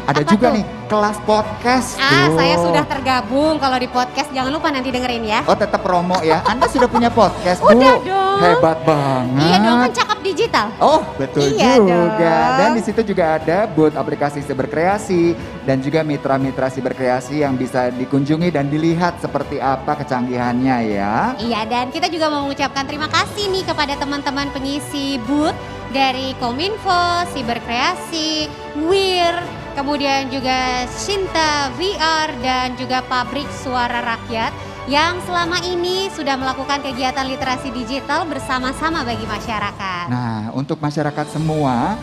ada Apa juga tuh? nih kelas podcast tuh. Saya sudah tergabung kalau di podcast, jangan lupa nanti dengerin ya. Oh, tetap promo ya. Anda sudah punya podcast, Bu? Udah dong. Hebat banget. Iya dong, kan cakap digital. Oh, betul Iya juga. dong. Dan di situ juga ada booth aplikasi siberkreasi dan juga mitra-mitra siberkreasi yang bisa dikunjungi dan dilihat seperti apa kecanggihannya ya. Iya, dan kita juga mau mengucapkan terima kasih nih kepada teman-teman pengisi booth dari Kominfo, Siberkreasi, WIR, kemudian juga Shinta VR dan juga Pabrik Suara Rakyat yang selama ini sudah melakukan kegiatan literasi digital bersama-sama bagi masyarakat. Nah, untuk masyarakat semua,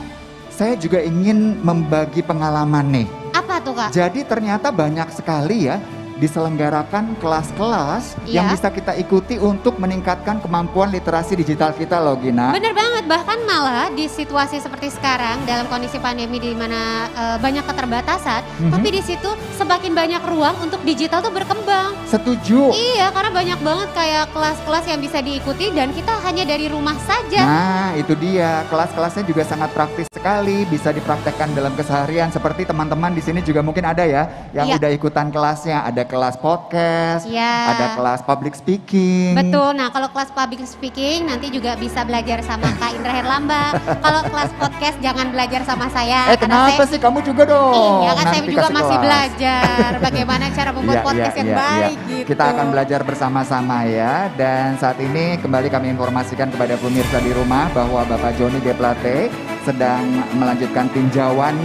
saya juga ingin membagi pengalaman nih. Apa tuh Kak? Jadi ternyata banyak sekali ya diselenggarakan kelas-kelas yang bisa kita ikuti untuk meningkatkan kemampuan literasi digital kita loh Gina. Bener banget, bahkan malah di situasi seperti sekarang dalam kondisi pandemi di mana banyak keterbatasan, tapi di situ semakin banyak ruang untuk digital tuh berkembang. Setuju. Iya, karena banyak banget kayak kelas-kelas yang bisa diikuti dan kita hanya dari rumah saja. Nah, itu dia. Kelas-kelasnya juga sangat praktis sekali, bisa dipraktekkan dalam keseharian. Seperti teman-teman di sini juga mungkin ada ya yang udah ikutan kelasnya, ada kelas podcast, ada kelas public speaking. Betul. Nah, kalau kelas public speaking nanti juga bisa belajar sama Kak Indra Herlambang. Kalau kelas podcast jangan belajar sama saya. Kenapa sih kamu juga dong? Iya kan, saya Nanti juga kasih masih kelas. belajar bagaimana cara membuat podcast yang baik gitu. Kita akan belajar bersama-sama ya. Dan saat ini kembali kami informasikan kepada pemirsa di rumah bahwa Bapak Johnny G. Plate sedang melanjutkan tinjauan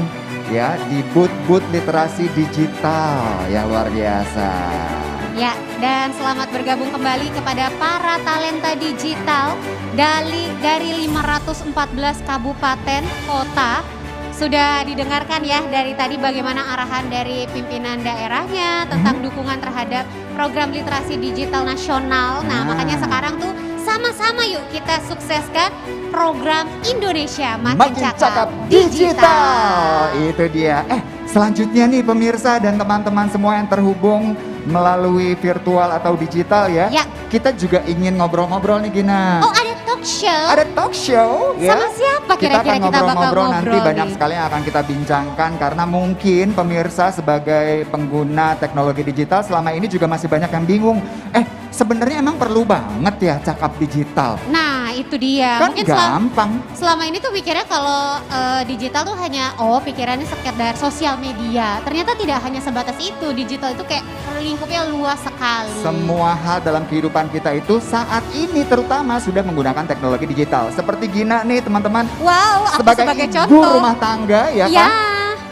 ya di booth-booth literasi digital yang luar biasa. Ya, dan selamat bergabung kembali kepada para talenta digital dari 514 kabupaten kota. Sudah didengarkan ya dari tadi bagaimana arahan dari pimpinan daerahnya tentang dukungan terhadap program literasi digital nasional. Nah, makanya sekarang tuh sama-sama yuk kita sukseskan program Indonesia Makin Cakap Digital. Itu dia. Selanjutnya nih pemirsa dan teman-teman semua yang terhubung melalui virtual atau digital ya. Kita juga ingin ngobrol-ngobrol nih Gina. Oh, ada talk show? Ada talk show ya. Sama siapa kira-kira kita bakal ngobrol-ngobrol nanti ngobrol banyak nih? sekali yang akan kita bincangkan karena mungkin pemirsa sebagai pengguna teknologi digital selama ini juga masih banyak yang bingung. Sebenarnya emang perlu banget ya cakap digital? Nah, itu dia. Kan Mungkin gampang. selama ini tuh pikirnya kalau digital tuh hanya pikirannya sekedar sosial media. Ternyata tidak hanya sebatas itu. Digital itu kayak lingkupnya luas sekali. Semua hal dalam kehidupan kita itu saat ini terutama sudah menggunakan teknologi digital. Seperti Gina nih teman-teman. Wow, aku sebagai ibu contoh. rumah tangga ya kan?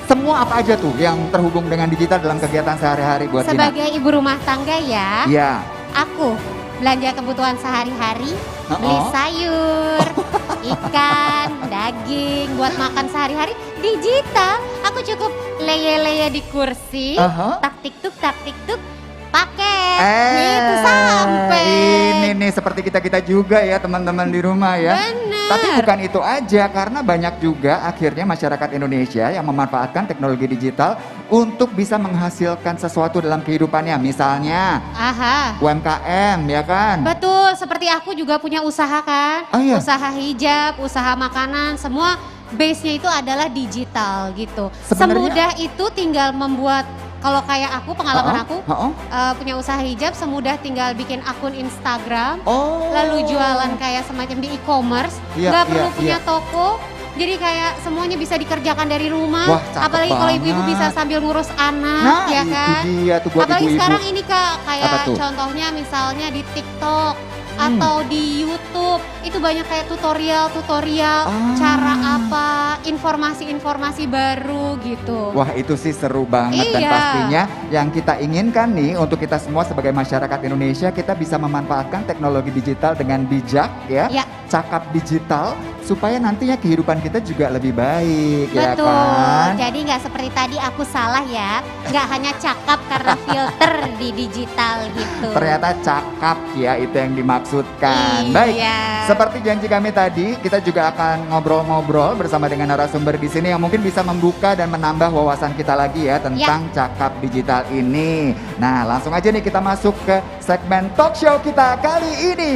Semua apa aja tuh yang terhubung dengan digital dalam kegiatan sehari-hari buat Gina? Sebagai ibu rumah tangga ya. Iya. Aku belanja kebutuhan sehari-hari, beli sayur, ikan, daging buat makan sehari-hari digital. Aku cukup leye-leye di kursi, tak tik tuk, paket, gitu sampai. Ini nih seperti kita juga ya teman-teman di rumah ya. Bener. Tapi bukan itu aja, karena banyak juga akhirnya masyarakat Indonesia yang memanfaatkan teknologi digital untuk bisa menghasilkan sesuatu dalam kehidupannya. Misalnya UMKM, ya kan? Betul, seperti aku juga punya usaha kan. Usaha hijab, usaha makanan, semua base-nya itu adalah digital gitu. Semudah itu tinggal membuat. Kalau kayak aku, pengalaman aku punya usaha hijab, semudah tinggal bikin akun Instagram, lalu jualan kayak semacam di e-commerce, nggak perlu punya toko, jadi kayak semuanya bisa dikerjakan dari rumah. Wah, apalagi kalau ibu-ibu bisa sambil ngurus anak, ya kan? Dia tuh buat apalagi ibu-ibu. sekarang ini Kak, kayak contohnya misalnya di TikTok atau di YouTube, itu banyak kayak tutorial cara apa, informasi-informasi baru gitu. Wah, itu sih seru banget dan pastinya yang kita inginkan nih untuk kita semua sebagai masyarakat Indonesia, kita bisa memanfaatkan teknologi digital dengan bijak ya. Cakap digital supaya nantinya kehidupan kita juga lebih baik. Betul, ya kan? Jadi nggak seperti tadi aku salah ya, nggak hanya cakap karena filter di digital gitu. Ternyata cakap ya, itu yang dimaksudkan. Baik, seperti janji kami tadi, kita juga akan ngobrol-ngobrol bersama dengan narasumber di sini yang mungkin bisa membuka dan menambah wawasan kita lagi ya tentang cakap digital ini. Nah, langsung aja nih kita masuk ke segmen talk show kita kali ini.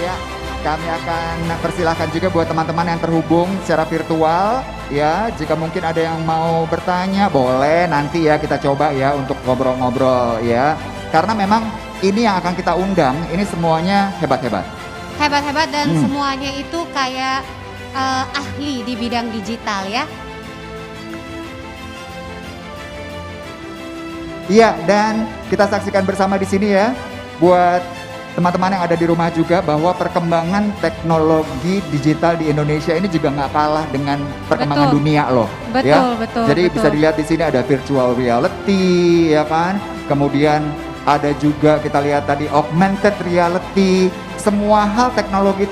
Ya, kami akan persilahkan juga buat teman-teman yang terhubung secara virtual ya, jika mungkin ada yang mau bertanya boleh nanti ya kita coba ya untuk ngobrol-ngobrol ya, karena memang ini yang akan kita undang ini semuanya hebat-hebat dan semuanya itu kayak ahli di bidang digital ya. Iya, dan kita saksikan bersama di sini ya buat teman-teman yang ada di rumah juga, bahwa perkembangan teknologi digital di Indonesia ini juga nggak kalah dengan perkembangan dunia loh. Betul. Jadi bisa dilihat di sini ada virtual reality, ya kan? Kemudian ada juga kita lihat tadi augmented reality. Semua hal teknologi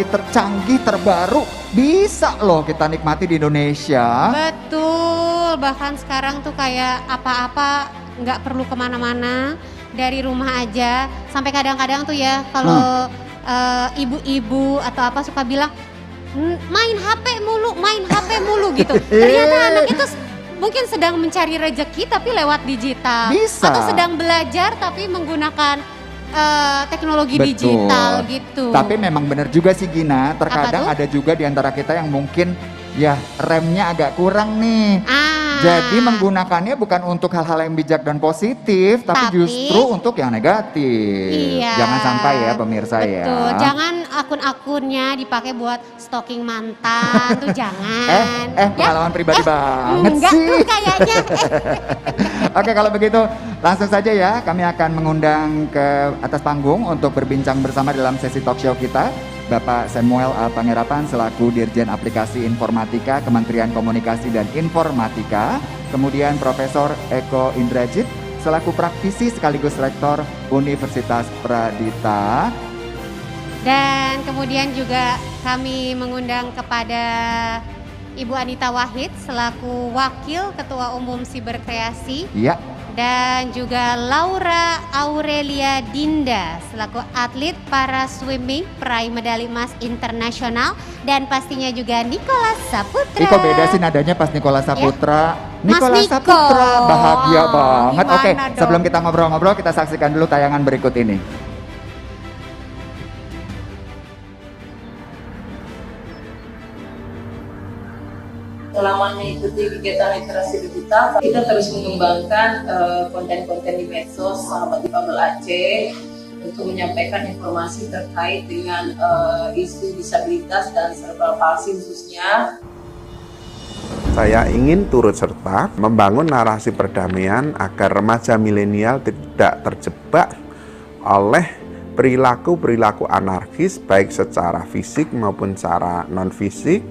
tercanggih terbaru bisa loh kita nikmati di Indonesia. Betul, bahkan sekarang tuh kayak apa-apa nggak perlu kemana-mana. Dari rumah aja, sampai kadang-kadang tuh ya kalau ibu-ibu atau apa suka bilang main HP mulu gitu. Ternyata anak itu mungkin sedang mencari rezeki tapi lewat digital. Bisa. Atau sedang belajar tapi menggunakan teknologi digital gitu. Tapi memang benar juga sih Gina, terkadang ada juga di antara kita yang mungkin ya remnya agak kurang nih. Jadi menggunakannya bukan untuk hal-hal yang bijak dan positif, tapi justru untuk yang negatif. Jangan sampai ya pemirsa ya. Betul, jangan akun-akunnya dipakai buat stalking mantan tuh jangan. Pengalaman pribadi banget enggak sih. Tuh kayaknya. Oke, kalau begitu langsung saja ya kami akan mengundang ke atas panggung untuk berbincang bersama dalam sesi talk show kita Bapak Samuel A. Pangerapan selaku Dirjen Aplikasi Informatika Kementerian Komunikasi dan Informatika, kemudian Profesor Eko Indrajit selaku praktisi sekaligus rektor Universitas Pradita. Dan kemudian juga kami mengundang kepada Ibu Anita Wahid selaku Wakil Ketua Umum Siberkreasi. Iya. Dan juga Laura Aurelia Dinda selaku atlet para swimming peraih medali emas internasional, dan pastinya juga Nicholas Saputra. Kok beda sih nadanya pas Nicholas Saputra? Mas Nicholas Niko. Saputra bahagia banget. Gimana Oke, dong? sebelum kita ngobrol-ngobrol kita saksikan dulu tayangan berikut ini. Selama mengikuti kegiatan literasi digital, kita terus mengembangkan konten-konten di medsos Sahabat Difabel Aceh untuk menyampaikan informasi terkait dengan isu disabilitas dan cerebral palsy khususnya. Saya ingin turut serta membangun narasi perdamaian agar remaja milenial tidak terjebak oleh perilaku-perilaku anarkis baik secara fisik maupun secara non-fisik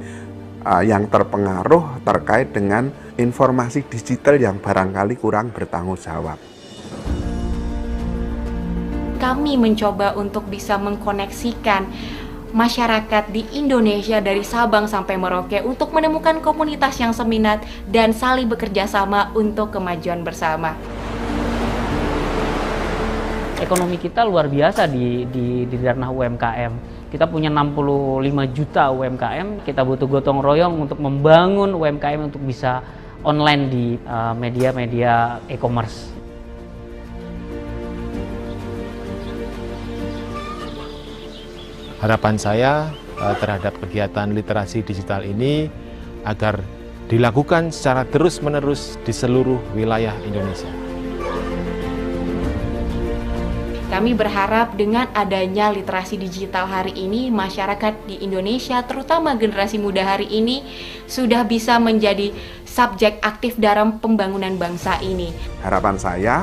yang terpengaruh terkait dengan informasi digital yang barangkali kurang bertanggung jawab. Kami mencoba untuk bisa mengkoneksikan masyarakat di Indonesia dari Sabang sampai Merauke untuk menemukan komunitas yang seminat dan saling bekerja sama untuk kemajuan bersama. Ekonomi kita luar biasa di ranah UMKM. Kita punya 65 juta UMKM, kita butuh gotong royong untuk membangun UMKM untuk bisa online di media-media e-commerce. Harapan saya terhadap kegiatan literasi digital ini agar dilakukan secara terus-menerus di seluruh wilayah Indonesia. Kami berharap dengan adanya literasi digital hari ini, masyarakat di Indonesia, terutama generasi muda hari ini, sudah bisa menjadi subjek aktif dalam pembangunan bangsa ini. Harapan saya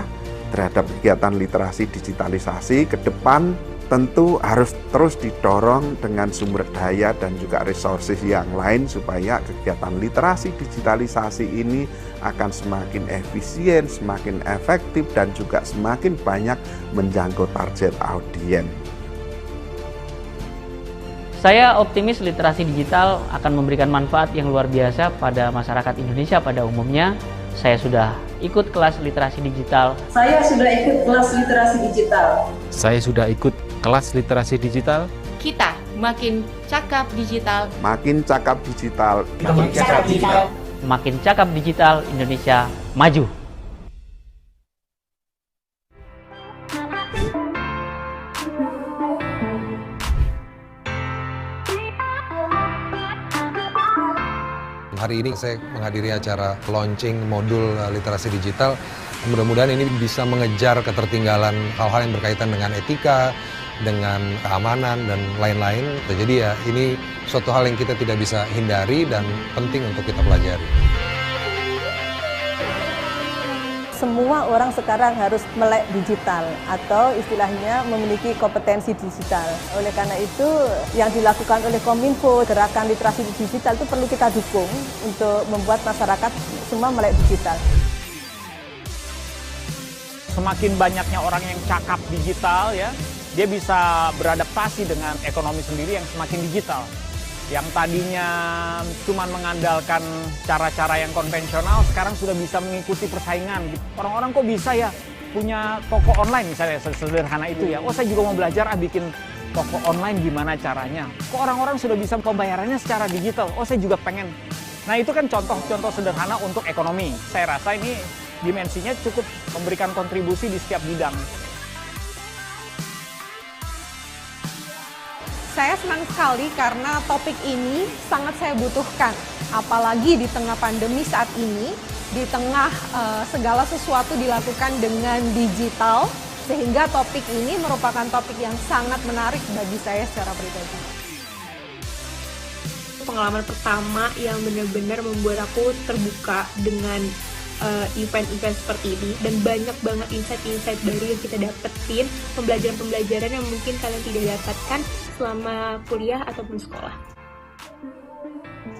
terhadap kegiatan literasi digitalisasi ke depan tentu harus terus didorong dengan sumber daya dan juga resources yang lain supaya kegiatan literasi digitalisasi ini akan semakin efisien, semakin efektif, dan juga semakin banyak menjangkau target audiens. Saya optimis literasi digital akan memberikan manfaat yang luar biasa pada masyarakat Indonesia pada umumnya. Saya sudah ikut kelas literasi digital. Saya sudah ikut kelas literasi digital. Saya sudah ikut kelas literasi digital. Kita makin cakap digital. Makin cakap digital. Makin cakap digital. Makin cakap digital, Indonesia maju. Hari ini saya menghadiri acara launching modul literasi digital. Mudah-mudahan ini bisa mengejar ketertinggalan hal-hal yang berkaitan dengan etika, dengan keamanan, dan lain-lain. Jadi ya ini suatu hal yang kita tidak bisa hindari dan penting untuk kita pelajari. Semua orang sekarang harus melek digital atau istilahnya memiliki kompetensi digital. Oleh karena itu yang dilakukan oleh Kominfo, gerakan literasi digital itu perlu kita dukung untuk membuat masyarakat semua melek digital. Semakin banyaknya orang yang cakap digital ya, dia bisa beradaptasi dengan ekonomi sendiri yang semakin digital. Yang tadinya cuma mengandalkan cara-cara yang konvensional, sekarang sudah bisa mengikuti persaingan. Orang-orang kok bisa ya punya toko online misalnya, sederhana itu ya. Oh saya juga mau belajar bikin toko online gimana caranya. Kok orang-orang sudah bisa pembayarannya secara digital, oh saya juga pengen. Nah itu kan contoh-contoh sederhana untuk ekonomi. Saya rasa ini dimensinya cukup memberikan kontribusi di setiap bidang. Saya senang sekali karena topik ini sangat saya butuhkan. Apalagi di tengah pandemi saat ini, di tengah segala sesuatu dilakukan dengan digital, sehingga topik ini merupakan topik yang sangat menarik bagi saya secara pribadi. Pengalaman pertama yang benar-benar membuat aku terbuka dengan event-event seperti ini, dan banyak banget insight-insight baru yang kita dapetin, pembelajaran-pembelajaran yang mungkin kalian tidak dapatkan selama kuliah ataupun sekolah.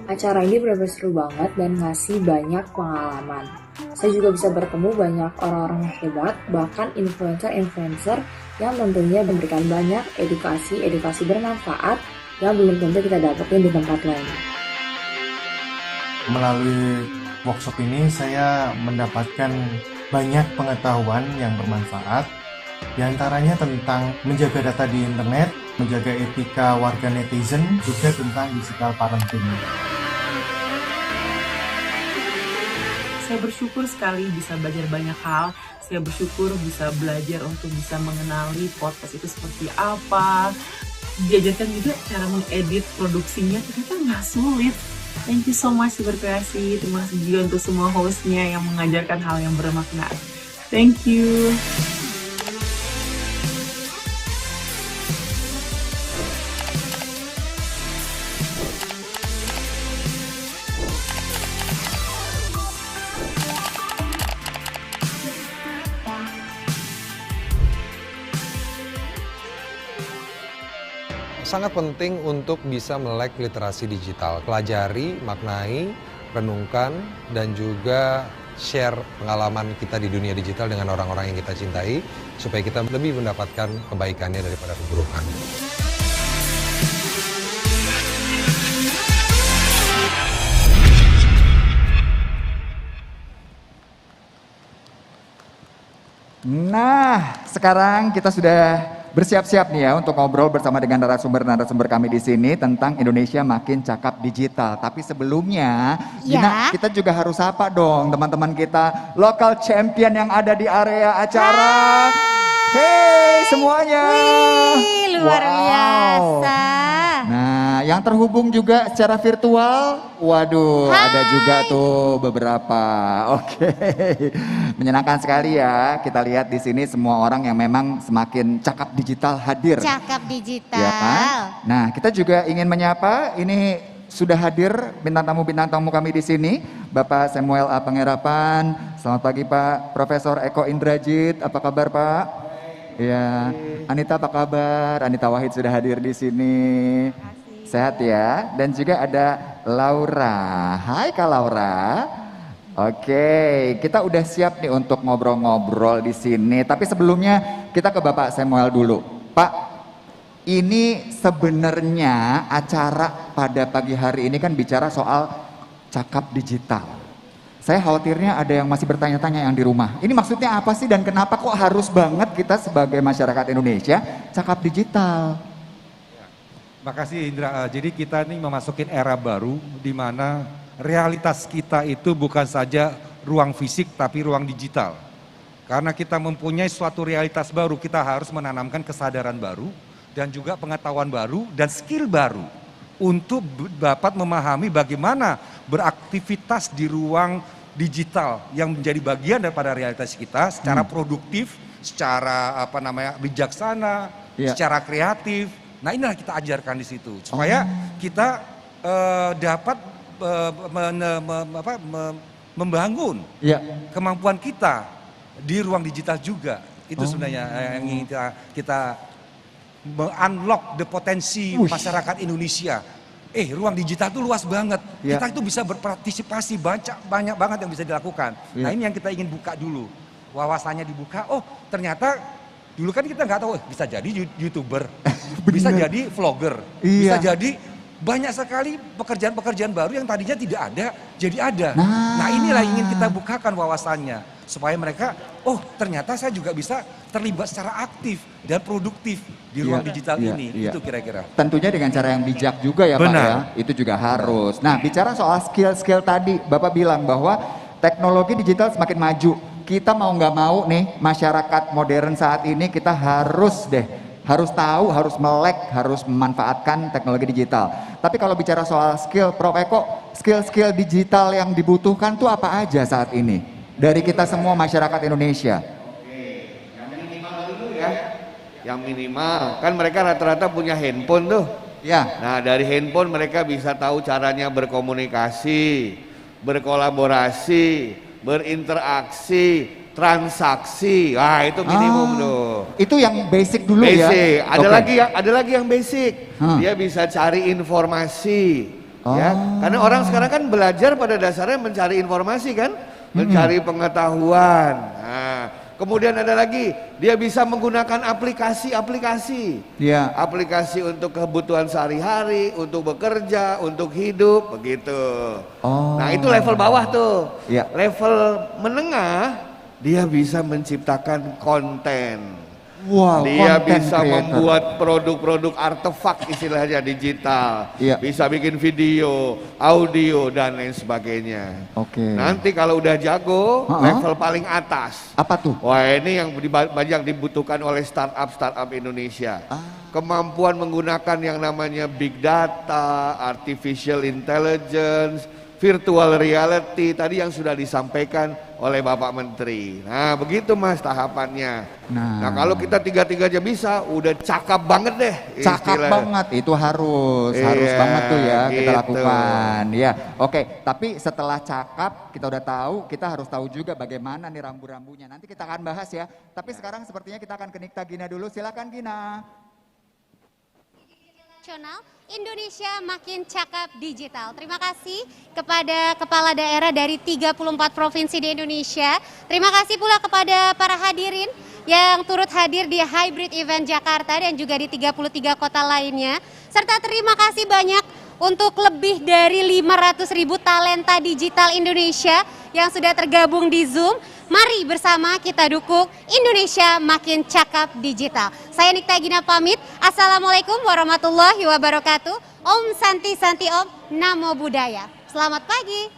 Acara ini benar-benar seru banget dan ngasih banyak pengalaman. Saya juga bisa bertemu banyak orang-orang yang hebat, bahkan influencer-influencer yang tentunya memberikan banyak edukasi bermanfaat yang belum tentu kita dapetin di tempat lain. Melalui workshop ini saya mendapatkan banyak pengetahuan yang bermanfaat, diantaranya tentang menjaga data di internet, menjaga etika warga netizen, juga tentang digital parenting. Saya bersyukur sekali bisa belajar banyak hal. Saya bersyukur bisa belajar untuk bisa mengenali podcast itu seperti apa. Diajarkan juga cara mengedit produksinya, ternyata nggak sulit. Thank you so much Berkreasi. Terima kasih juga untuk semua hostnya yang mengajarkan hal yang bermakna. Thank you. Sangat penting untuk bisa melek literasi digital, pelajari, maknai, renungkan, dan juga share pengalaman kita di dunia digital dengan orang-orang yang kita cintai, supaya kita lebih mendapatkan kebaikannya daripada keburukan. Nah, sekarang kita sudah bersiap-siap nih ya untuk ngobrol bersama dengan narasumber-narasumber kami di sini tentang Indonesia makin cakap digital. Tapi sebelumnya, Gina, kita juga harus sapa dong teman-teman kita, local champion yang ada di area acara. Hey semuanya. Wih, luar biasa. Nah, yang terhubung juga secara virtual, waduh, ada juga tuh beberapa. Oke, menyenangkan sekali ya. Kita lihat di sini semua orang yang memang semakin cakap digital hadir. Cakap digital. Ya kan? Nah, kita juga ingin menyapa. Ini sudah hadir bintang tamu kami di sini, Bapak Samuel A. Pangerapan. Selamat pagi Pak. Profesor Eko Indrajit, apa kabar Pak? Ya, Anita apa kabar? Anita Wahid sudah hadir di sini. Sehat ya. Dan juga ada Laura. Hai Kak Laura. Oke, kita udah siap nih untuk ngobrol-ngobrol di sini. Tapi sebelumnya kita ke Bapak Samuel dulu. Pak, ini sebenarnya acara pada pagi hari ini kan bicara soal cakap digital. Saya khawatirnya ada yang masih bertanya-tanya yang di rumah. Ini maksudnya apa sih dan kenapa kok harus banget kita sebagai masyarakat Indonesia cakap digital? Makasih Indra. Jadi kita ini memasukin era baru di mana realitas kita itu bukan saja ruang fisik tapi ruang digital. Karena kita mempunyai suatu realitas baru, kita harus menanamkan kesadaran baru dan juga pengetahuan baru dan skill baru untuk dapat memahami bagaimana beraktivitas di ruang digital yang menjadi bagian daripada realitas kita secara produktif, secara bijaksana, secara kreatif. Nah, inilah kita ajarkan di situ supaya kita dapat membangun kemampuan kita di ruang digital juga. Itu sebenarnya yang ingin kita unlock the potensi masyarakat Indonesia. Ruang digital itu luas banget. Kita itu bisa berpartisipasi, banyak banget yang bisa dilakukan. Nah, ini yang kita ingin buka dulu. Wawasannya dibuka, ternyata dulu kan kita nggak tahu, bisa jadi YouTuber, bisa jadi vlogger, bisa jadi banyak sekali pekerjaan-pekerjaan baru yang tadinya tidak ada, jadi ada. Nah, inilah yang ingin kita bukakan wawasannya. Supaya mereka, ternyata saya juga bisa terlibat secara aktif dan produktif di ruang digital ini. Itu kira-kira. Tentunya dengan cara yang bijak juga ya Pak ya, itu juga harus. Nah, bicara soal skill-skill tadi, Bapak bilang bahwa teknologi digital semakin maju. Kita mau nggak mau nih, masyarakat modern saat ini kita harus tahu, harus melek, harus memanfaatkan teknologi digital. Tapi kalau bicara soal skill, Prof Eko, skill-skill digital yang dibutuhkan tuh apa aja saat ini? Dari kita semua masyarakat Indonesia. Yang minimal dulu ya. Yang minimal, kan mereka rata-rata punya handphone tuh. Ya. Nah, dari handphone mereka bisa tahu caranya berkomunikasi, berkolaborasi, berinteraksi, transaksi. Wah, itu minimum tuh. Itu yang basic dulu ya. Basic. Ada lagi yang basic. Dia bisa cari informasi. Ya, karena orang sekarang kan belajar pada dasarnya mencari informasi kan, mencari pengetahuan. Nah, kemudian ada lagi, dia bisa menggunakan aplikasi-aplikasi. Aplikasi untuk kebutuhan sehari-hari, untuk bekerja, untuk hidup, begitu. Nah, itu level bawah tuh. Level menengah, dia bisa menciptakan konten. Dia bisa membuat produk-produk artefak istilahnya digital. Bisa bikin video, audio, dan lain sebagainya. Nanti kalau udah jago, level paling atas. Apa tuh? Wah, ini yang banyak dibutuhkan oleh startup Indonesia. Kemampuan menggunakan yang namanya big data, artificial intelligence, virtual reality, tadi yang sudah disampaikan oleh Bapak Menteri. Nah, begitu Mas tahapannya. Nah, kalau kita tiga-tiganya bisa, udah cakap banget deh. Cakap banget, itu harus banget tuh ya kita lakukan. Ya, oke. Tapi setelah cakap, kita udah tahu, kita harus tahu juga bagaimana nih rambu-rambunya. Nanti kita akan bahas ya. Tapi sekarang sepertinya kita akan ke Nikta Gina dulu. Silakan Gina. Nasional Indonesia makin cakap digital. Terima kasih kepada kepala daerah dari 34 provinsi di Indonesia. Terima kasih pula kepada para hadirin yang turut hadir di Hybrid Event Jakarta dan juga di 33 kota lainnya. Serta terima kasih banyak untuk lebih dari 500.000 talenta digital Indonesia yang sudah tergabung di Zoom. Mari bersama kita dukung Indonesia makin cakap digital. Saya Nikta Gina pamit. Assalamualaikum warahmatullahi wabarakatuh. Om Santi Santi Om, Namo Buddhaya. Selamat pagi.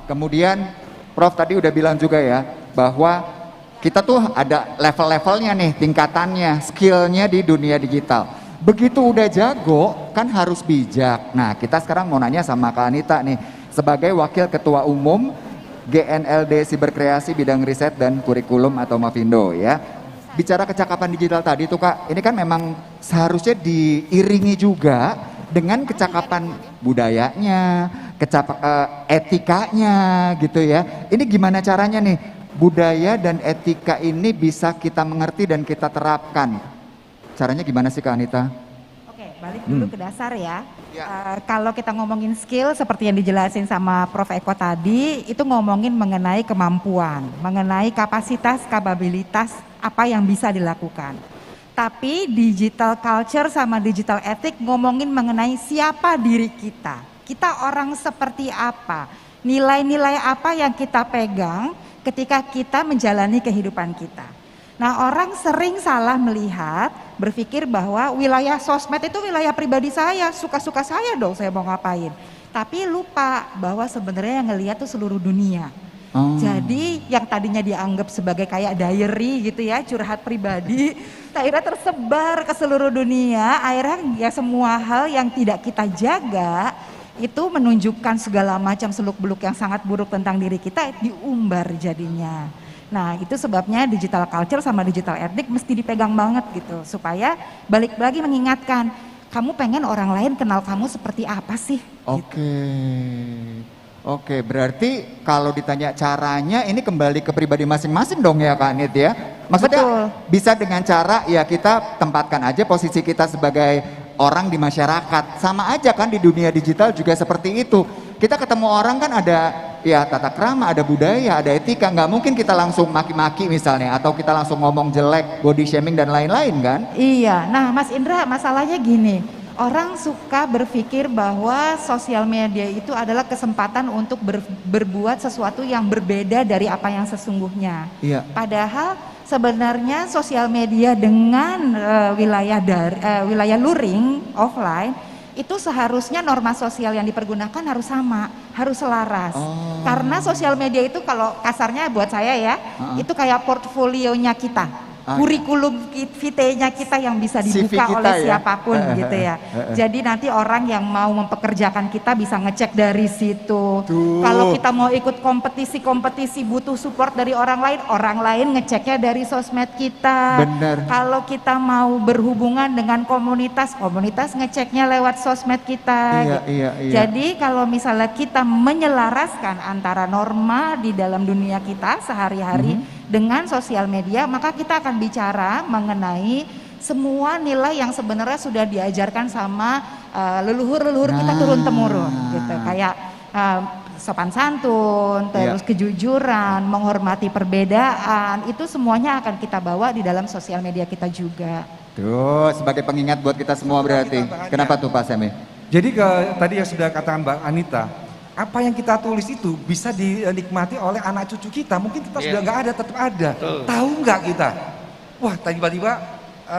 Kemudian Prof tadi udah bilang juga ya bahwa kita tuh ada level-levelnya nih, tingkatannya, skillnya di dunia digital. Begitu udah jago kan harus bijak. Nah kita sekarang mau nanya sama Kak Anita nih sebagai Wakil Ketua Umum GNLD Siberkreasi Bidang Riset dan Kurikulum atau Mavindo ya. Bicara kecakapan digital tadi tuh Kak, ini kan memang seharusnya diiringi juga dengan kecakapan budayanya, etikanya gitu ya. Ini gimana caranya nih budaya dan etika ini bisa kita mengerti dan kita terapkan? Caranya gimana sih Kak Anita? Oke, balik dulu ke dasar ya. Kalau kita ngomongin skill seperti yang dijelasin sama Prof Eko tadi, itu ngomongin mengenai kemampuan, mengenai kapasitas, kapabilitas apa yang bisa dilakukan. Tapi digital culture sama digital ethic ngomongin mengenai siapa diri kita. Kita orang seperti apa, nilai-nilai apa yang kita pegang ketika kita menjalani kehidupan kita. Nah orang sering salah melihat, berpikir bahwa wilayah sosmed itu wilayah pribadi saya, suka-suka saya dong saya mau ngapain. Tapi lupa bahwa sebenarnya yang ngelihat tuh seluruh dunia. Jadi yang tadinya dianggap sebagai kayak diary gitu ya, curhat pribadi, akhirnya tersebar ke seluruh dunia, akhirnya ya semua hal yang tidak kita jaga itu menunjukkan segala macam seluk-beluk yang sangat buruk tentang diri kita diumbar jadinya. Nah itu sebabnya digital culture sama digital ethic mesti dipegang banget gitu, supaya balik lagi mengingatkan, kamu pengen orang lain kenal kamu seperti apa sih? Oke, berarti kalau ditanya caranya ini kembali ke pribadi masing-masing dong ya Kak Anit ya. Maksudnya bisa dengan cara ya kita tempatkan aja posisi kita sebagai orang di masyarakat. Sama aja kan di dunia digital juga seperti itu. Kita ketemu orang kan ada ya tata krama, ada budaya, ada etika. Nggak mungkin kita langsung maki-maki misalnya atau kita langsung ngomong jelek, body shaming dan lain-lain kan? Iya, nah Mas Indra masalahnya gini. Orang suka berpikir bahwa sosial media itu adalah kesempatan untuk berbuat sesuatu yang berbeda dari apa yang sesungguhnya. Iya. Padahal sebenarnya sosial media dengan wilayah luring offline itu seharusnya norma sosial yang dipergunakan harus sama, harus selaras. Karena sosial media itu kalau kasarnya buat saya ya, itu kayak portfolionya kita. Kurikulum vitae-nya kita yang bisa dibuka oleh siapapun gitu ya. Jadi nanti orang yang mau mempekerjakan kita bisa ngecek dari situ. Kalau kita mau ikut kompetisi-kompetisi butuh support dari orang lain ngeceknya dari sosmed kita. Bener. Kalau kita mau berhubungan dengan komunitas ngeceknya lewat sosmed kita. Iya. Jadi kalau misalnya kita menyelaraskan antara norma di dalam dunia kita sehari-hari dengan sosial media, maka kita akan bicara mengenai semua nilai yang sebenarnya sudah diajarkan sama leluhur-leluhur kita turun-temurun gitu. Kayak sopan santun, terus kejujuran, menghormati perbedaan, itu semuanya akan kita bawa di dalam sosial media kita juga. Tuh, sebagai pengingat buat kita semua berarti. Kenapa tuh Pak Semi? Jadi tadi yang sudah katakan Mbak Anita, apa yang kita tulis itu bisa dinikmati oleh anak cucu kita. Mungkin kita sudah nggak ada, tetap ada. Tahu nggak kita? Wah, tiba-tiba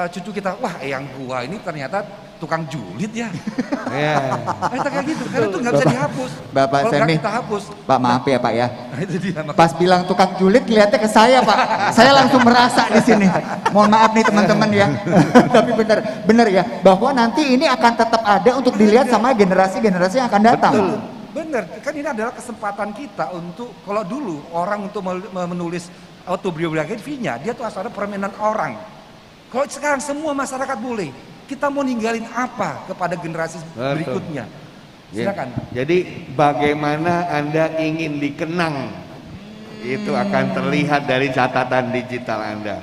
cucu kita, wah yang gua ini ternyata tukang julid ya. Kayak gitu, karena itu nggak bisa dihapus. Bapak Semi, kita hapus. Pak maaf ya Pak ya. Itu dia, pas bilang tukang julid lihatnya ke saya Pak. Saya langsung merasa di sini. Mohon maaf nih teman-teman ya. Tapi benar ya, bahwa nanti ini akan tetap ada untuk dilihat sama generasi-generasi yang akan datang. Bener, kan ini adalah kesempatan kita untuk, kalau dulu orang untuk menulis autobiografinya, dia tuh asalnya permainan orang. Kalau sekarang semua masyarakat boleh, kita mau ninggalin apa kepada generasi berikutnya? Silakan. Jadi bagaimana Anda ingin dikenang, itu akan terlihat dari catatan digital Anda.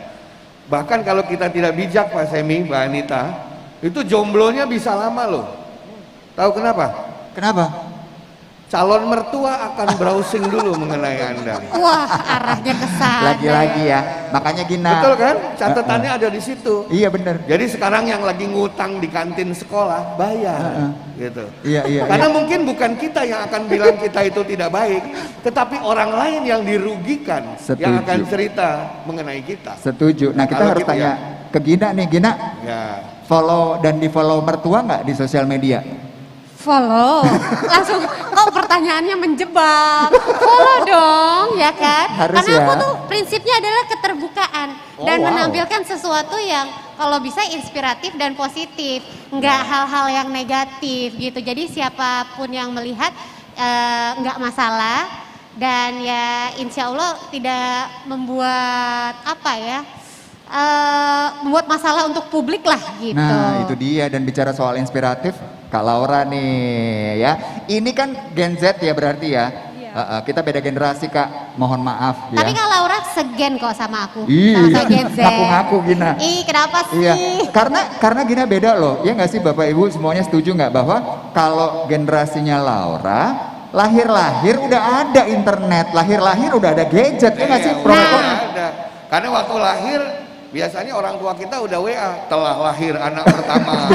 Bahkan kalau kita tidak bijak Pak Semi, Mbak Anita, itu jomblonya bisa lama loh. Tahu kenapa? Kenapa? calon mertua akan browsing dulu mengenai Anda. Wah, arahnya ke sana. Lagi-lagi ya. Makanya Gina. Betul kan? Catatannya ada di situ. Iya benar. Jadi sekarang yang lagi ngutang di kantin sekolah bayar, gitu. Iya. Karena mungkin bukan kita yang akan bilang kita itu tidak baik, tetapi orang lain yang dirugikan yang akan cerita mengenai kita. Setuju. Nah, kita Kalau harus gitu tanya ke Gina nih, Gina. Ya. Follow dan di follow mertua nggak di sosial media? Follow, langsung kok pertanyaannya menjebak. Follow dong, ya kan? Harus Karena ya. aku tuh prinsipnya adalah keterbukaan dan wow. menampilkan sesuatu yang kalau bisa inspiratif dan positif, nggak hal-hal yang negatif gitu. Jadi siapapun yang melihat nggak masalah dan ya insya Allah tidak membuat membuat masalah untuk publik lah gitu. Nah, itu dia. Dan bicara soal inspiratif, Kak Laura nih ya. Ini kan Gen Z ya berarti ya. Kita beda generasi Kak, mohon maaf ya. Tapi Kak Laura segen kok sama aku, Iya, sama Gen Z. ngaku-ngaku Gina. Kenapa sih? Iya, karena Gina beda loh. Ya nggak sih Bapak Ibu semuanya setuju nggak bahwa kalau generasinya Laura lahir-lahir udah ada internet, lahir-lahir udah ada gadget, ya nggak sih? Ada. Karena waktu lahir biasanya orang tua kita udah WA, telah lahir anak pertama.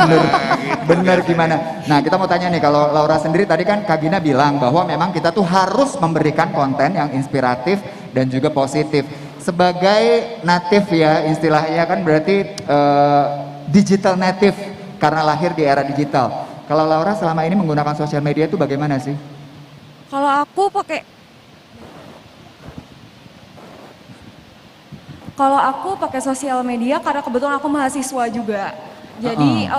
Bener gimana? Nah, kita mau tanya nih, kalau Laura sendiri tadi kan Kak Gina bilang bahwa memang kita tuh harus memberikan konten yang inspiratif dan juga positif. Sebagai native ya istilahnya kan berarti digital native karena lahir di era digital. Kalau Laura selama ini menggunakan sosial media itu bagaimana sih? Kalau aku pakai sosial media karena kebetulan aku mahasiswa juga. Jadi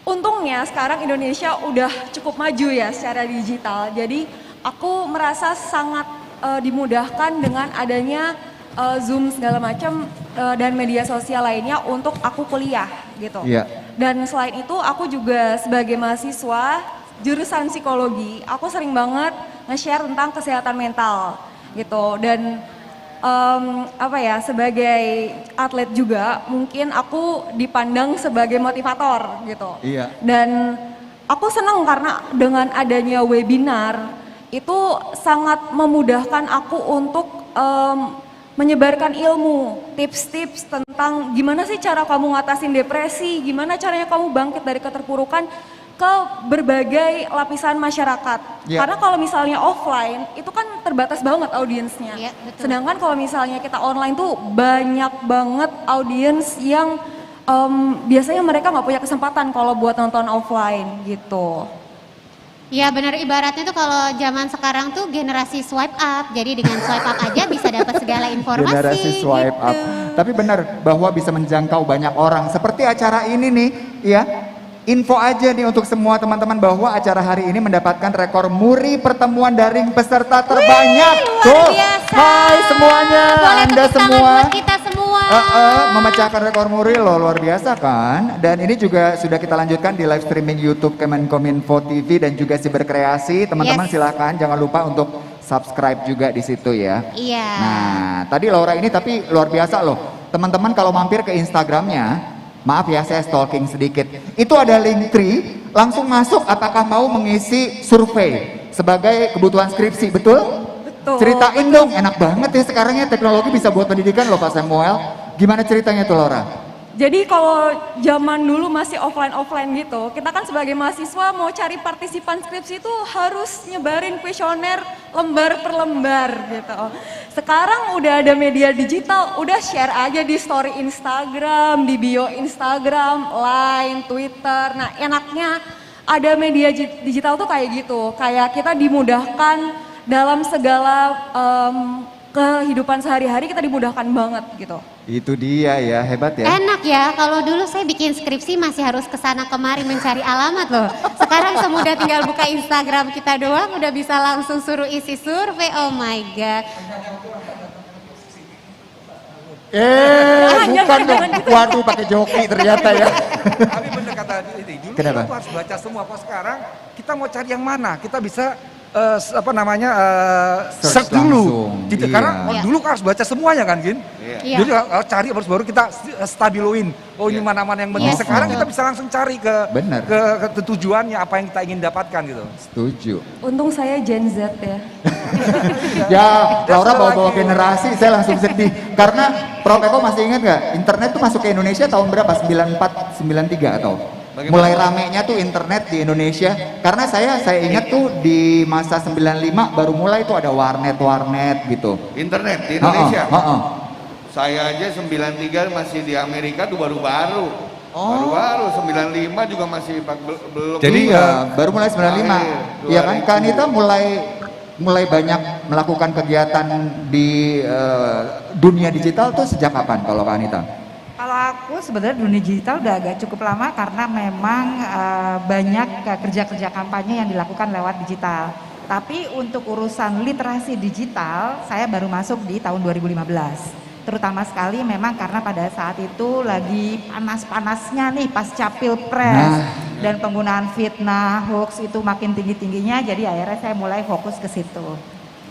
untungnya sekarang Indonesia udah cukup maju ya secara digital. Jadi aku merasa sangat dimudahkan dengan adanya Zoom segala macam dan media sosial lainnya untuk aku kuliah gitu. Yeah. Dan selain itu aku juga sebagai mahasiswa jurusan psikologi, aku sering banget nge-share tentang kesehatan mental gitu. Dan sebagai atlet juga mungkin aku dipandang sebagai motivator gitu. Iya. Dan aku senang karena dengan adanya webinar itu sangat memudahkan aku untuk menyebarkan ilmu, tips-tips tentang gimana sih cara kamu ngatasin depresi, gimana caranya kamu bangkit dari keterpurukan ke berbagai lapisan masyarakat. Yeah. Karena kalau misalnya offline itu kan terbatas banget audiensnya. Yeah, betul. Sedangkan kalau misalnya kita online tuh banyak banget audiens yang biasanya mereka nggak punya kesempatan kalau buat nonton offline gitu. Ya benar, ibaratnya tuh kalau zaman sekarang tuh generasi swipe up. Jadi dengan swipe up aja bisa dapat segala informasi. Generasi swipe gitu. up. Tapi benar bahwa bisa menjangkau banyak orang. Seperti acara ini nih, ya. Info aja nih untuk semua teman-teman bahwa acara hari ini mendapatkan rekor muri pertemuan daring peserta terbanyak. Luar biasa. Hai semuanya, Boleh Anda tepuk tangan semua. buat kita semua. Memecahkan rekor muri loh, luar biasa kan. Dan ini juga sudah kita lanjutkan di live streaming YouTube Kemenkominfo TV dan juga Siberkreasi. Teman-teman silahkan jangan lupa untuk subscribe juga di situ ya. Iya. Nah, tadi Laura ini tapi luar biasa loh. Teman-teman kalau mampir ke Instagramnya, maaf ya saya stalking sedikit. Itu ada link tree, langsung masuk apakah mau mengisi survei sebagai kebutuhan skripsi, betul? Betul. Ceritain dong, enak banget ya sekarang ya teknologi bisa buat pendidikan loh Pak Samuel. Gimana ceritanya tuh Laura? Jadi kalau zaman dulu masih offline gitu, kita kan sebagai mahasiswa mau cari partisipan skripsi itu harus nyebarin kuesioner lembar per lembar gitu. Sekarang udah ada media digital, udah share aja di story Instagram, di bio Instagram, Line, Twitter. Nah enaknya ada media digital tuh kayak gitu, kayak kita dimudahkan dalam segala kehidupan sehari-hari, kita dimudahkan banget gitu. Itu dia ya, hebat ya. Enak ya, kalau dulu saya bikin skripsi masih harus kesana kemari mencari alamat loh. Sekarang semudah tinggal buka Instagram kita doang udah bisa langsung suruh isi survei, oh my god. Bukan dong, waduh pakai joki ternyata ya. Tapi bener kata ini, dulu Kenapa? kita harus baca semua, pas sekarang kita mau cari yang mana, kita bisa search dulu. Gitu. Iya. Karena dulu kan harus baca semuanya kan, Gin. Iya. Jadi harus cari baru kita stabiloin. Oh ini mana-mana yang penting. Yes. Sekarang kita bisa langsung cari ke Bener. ke tujuannya apa yang kita ingin dapatkan gitu. Setuju. Untung saya Gen Z ya. Ya, Laura bawa-bawa generasi, saya langsung sedih. Karena Prof Eko masih ingat nggak, internet tuh masuk ke Indonesia tahun berapa? 94, 93 atau? Bagaimana? Mulai ramenya tuh internet di Indonesia. Karena saya ingat tuh di masa 95 baru mulai tuh ada warnet gitu. Internet di Indonesia. Heeh. Saya aja 93 masih di Amerika tuh baru-baru. Baru-baru 95 juga masih belum. Jadi baru mulai 95. Iya kan, Kanita mulai banyak melakukan kegiatan di dunia digital tuh sejak kapan kalau Kanita? Kalau aku sebenarnya dunia digital udah agak cukup lama karena memang banyak kerja-kerja kampanye yang dilakukan lewat digital. Tapi untuk urusan literasi digital saya baru masuk di tahun 2015. Terutama sekali memang karena pada saat itu lagi panas-panasnya nih pasca Pilpres dan penggunaan fitnah, hoax itu makin tinggi-tingginya, jadi akhirnya saya mulai fokus ke situ.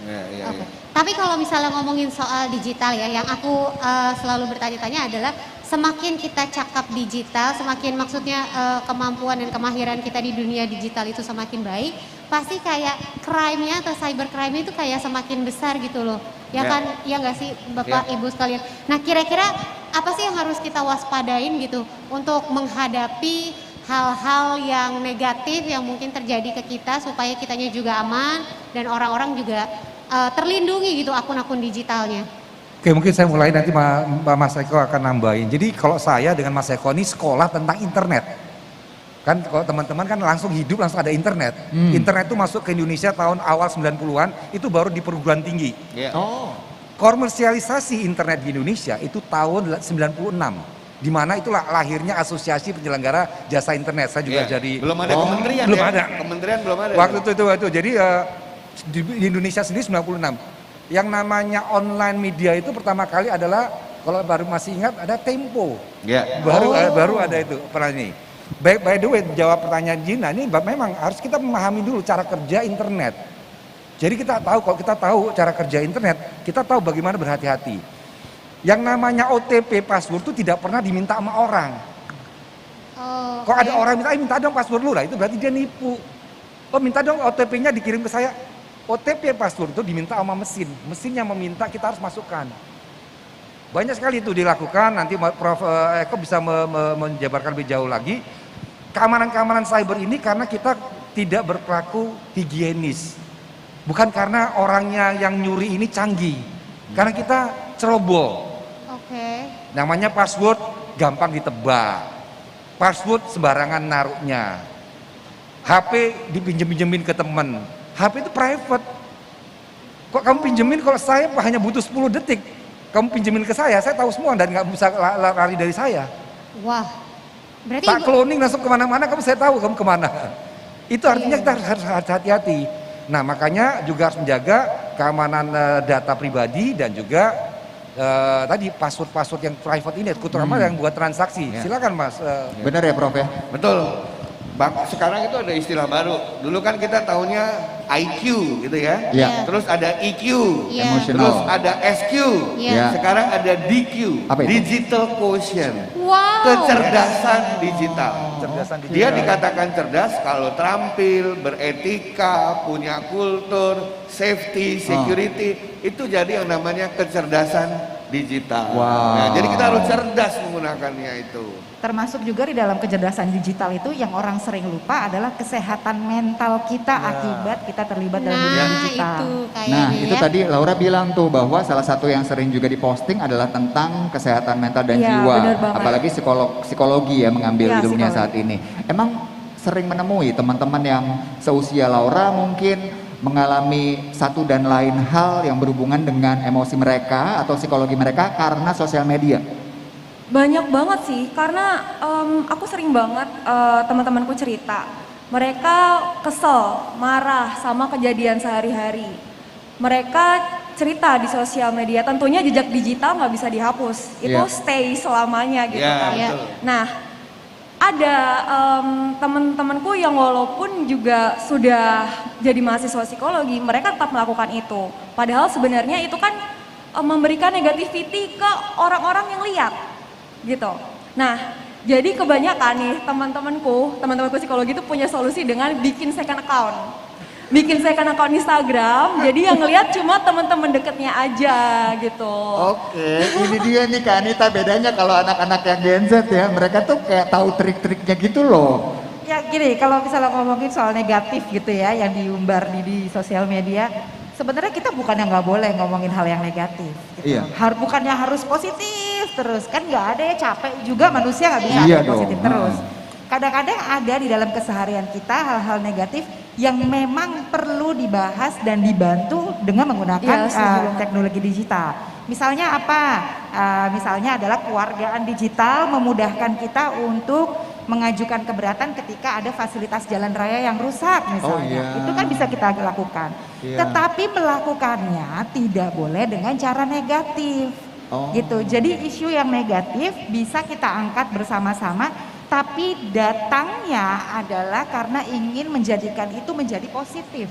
Oke. Tapi kalau misalnya ngomongin soal digital ya, yang aku selalu bertanya-tanya adalah semakin kita cakap digital, semakin maksudnya kemampuan dan kemahiran kita di dunia digital itu semakin baik, pasti kayak crime-nya atau cybercrime itu kayak semakin besar gitu loh. Ya kan, ya nggak sih Bapak Ibu sekalian. Nah kira-kira apa sih yang harus kita waspadain gitu untuk menghadapi hal-hal yang negatif yang mungkin terjadi ke kita supaya kitanya juga aman dan orang-orang juga terlindungi gitu akun-akun digitalnya. Oke, mungkin saya mulai nanti Mas Eko akan nambahin. Jadi kalau saya dengan Mas Eko ini sekolah tentang internet. Kan kalau teman-teman kan langsung hidup langsung ada internet. Internet itu masuk ke Indonesia tahun awal 90-an, itu baru di perguruan tinggi. Komersialisasi internet di Indonesia itu tahun 96. Di mana itulah lahirnya Asosiasi Penyelenggara Jasa Internet. Saya juga jadi belum ada kementerian belum ya? ada. Kementerian belum ada. Waktu itu jadi di Indonesia sendiri 96. Yang namanya online media itu pertama kali adalah kalau baru masih ingat ada Tempo. Baru ada itu pernah ini. By the way, jawab pertanyaan Gina ini memang harus kita memahami dulu cara kerja internet. Jadi kita tahu, kalau kita tahu cara kerja internet, kita tahu bagaimana berhati-hati. Yang namanya OTP password itu tidak pernah diminta sama orang. Kalau ada orang minta dong password lu lah, itu berarti dia nipu. Oh minta dong OTP-nya dikirim ke saya. OTP password itu diminta sama mesin. Mesin yang meminta kita harus masukkan. Banyak sekali itu dilakukan, nanti Prof Eko bisa menjabarkan lebih jauh lagi. Keamanan-keamanan cyber ini karena kita tidak berperilaku higienis. Bukan karena orangnya yang nyuri ini canggih. Karena kita ceroboh. Namanya password gampang ditebak. Password sembarangan naruhnya. HP dipinjem-pinjemin ke teman. HP itu private. Kok kamu pinjemin kalau saya hanya butuh 10 detik. Kamu pinjemin ke saya tahu semua dan nggak bisa lari dari saya. Wah, berarti tak cloning langsung kemana-mana, saya tahu kamu kemana. Itu artinya kita harus hati-hati. Nah makanya juga harus menjaga keamanan data pribadi dan juga tadi password-password yang private ini, terutama yang buat transaksi. Silakan Mas. Benar ya Prof ya? Betul. Sekarang itu ada istilah baru. Dulu kan kita tahunya IQ gitu ya. Terus ada EQ. Terus ada SQ. Sekarang ada DQ. Digital quotient. Kecerdasan digital. Dia dikatakan cerdas kalau terampil, beretika, punya kultur, safety, security. Itu jadi yang namanya kecerdasan digital. Nah, jadi kita harus cerdas menggunakannya itu. Termasuk juga di dalam kecerdasan digital itu yang orang sering lupa adalah kesehatan mental kita akibat kita terlibat dalam dunia digital. Itu tadi Laura bilang tuh bahwa salah satu yang sering juga diposting adalah tentang kesehatan mental dan jiwa. Apalagi psikologi ya mengambil ilmunya saat ini. Emang sering menemui teman-teman yang seusia Laura mungkin mengalami satu dan lain hal yang berhubungan dengan emosi mereka atau psikologi mereka karena sosial media. Banyak banget sih, karena aku sering banget teman-temanku cerita. Mereka kesel, marah sama kejadian sehari-hari. Mereka cerita di sosial media, tentunya jejak digital nggak bisa dihapus. Itu stay selamanya gitu kan. Nah, ada teman-temanku yang walaupun juga sudah jadi mahasiswa psikologi, mereka tetap melakukan itu. Padahal sebenarnya itu kan memberikan negativity ke orang-orang yang lihat, gitu. Nah, jadi kebanyakan nih teman-temanku psikologi itu punya solusi dengan bikin second account. Bikin second account Instagram, jadi yang ngelihat cuma teman-teman deketnya aja gitu. Oke, ini dia nih Kak Anita, bedanya kalau anak-anak yang Gen Z ya, mereka tuh kayak tahu trik-triknya gitu loh. Ya gini, kalau misalnya ngomongin soal negatif gitu ya, yang diumbar di sosial media, sebenarnya kita bukan yang nggak boleh ngomongin hal yang negatif. Gitu. Iya. Bukannya harus positif terus, kan nggak ada ya, capek juga manusia nggak bisa Iya ada positif dong. terus. Kadang-kadang ada di dalam keseharian kita hal-hal negatif yang memang perlu dibahas dan dibantu dengan menggunakan teknologi digital. Misalnya apa? Misalnya adalah kewargaan digital memudahkan kita untuk mengajukan keberatan ketika ada fasilitas jalan raya yang rusak misalnya. Itu kan bisa kita lakukan. Tetapi melakukannya tidak boleh dengan cara negatif. Gitu. Jadi isu yang negatif bisa kita angkat bersama-sama, tapi datangnya adalah karena ingin menjadikan itu menjadi positif.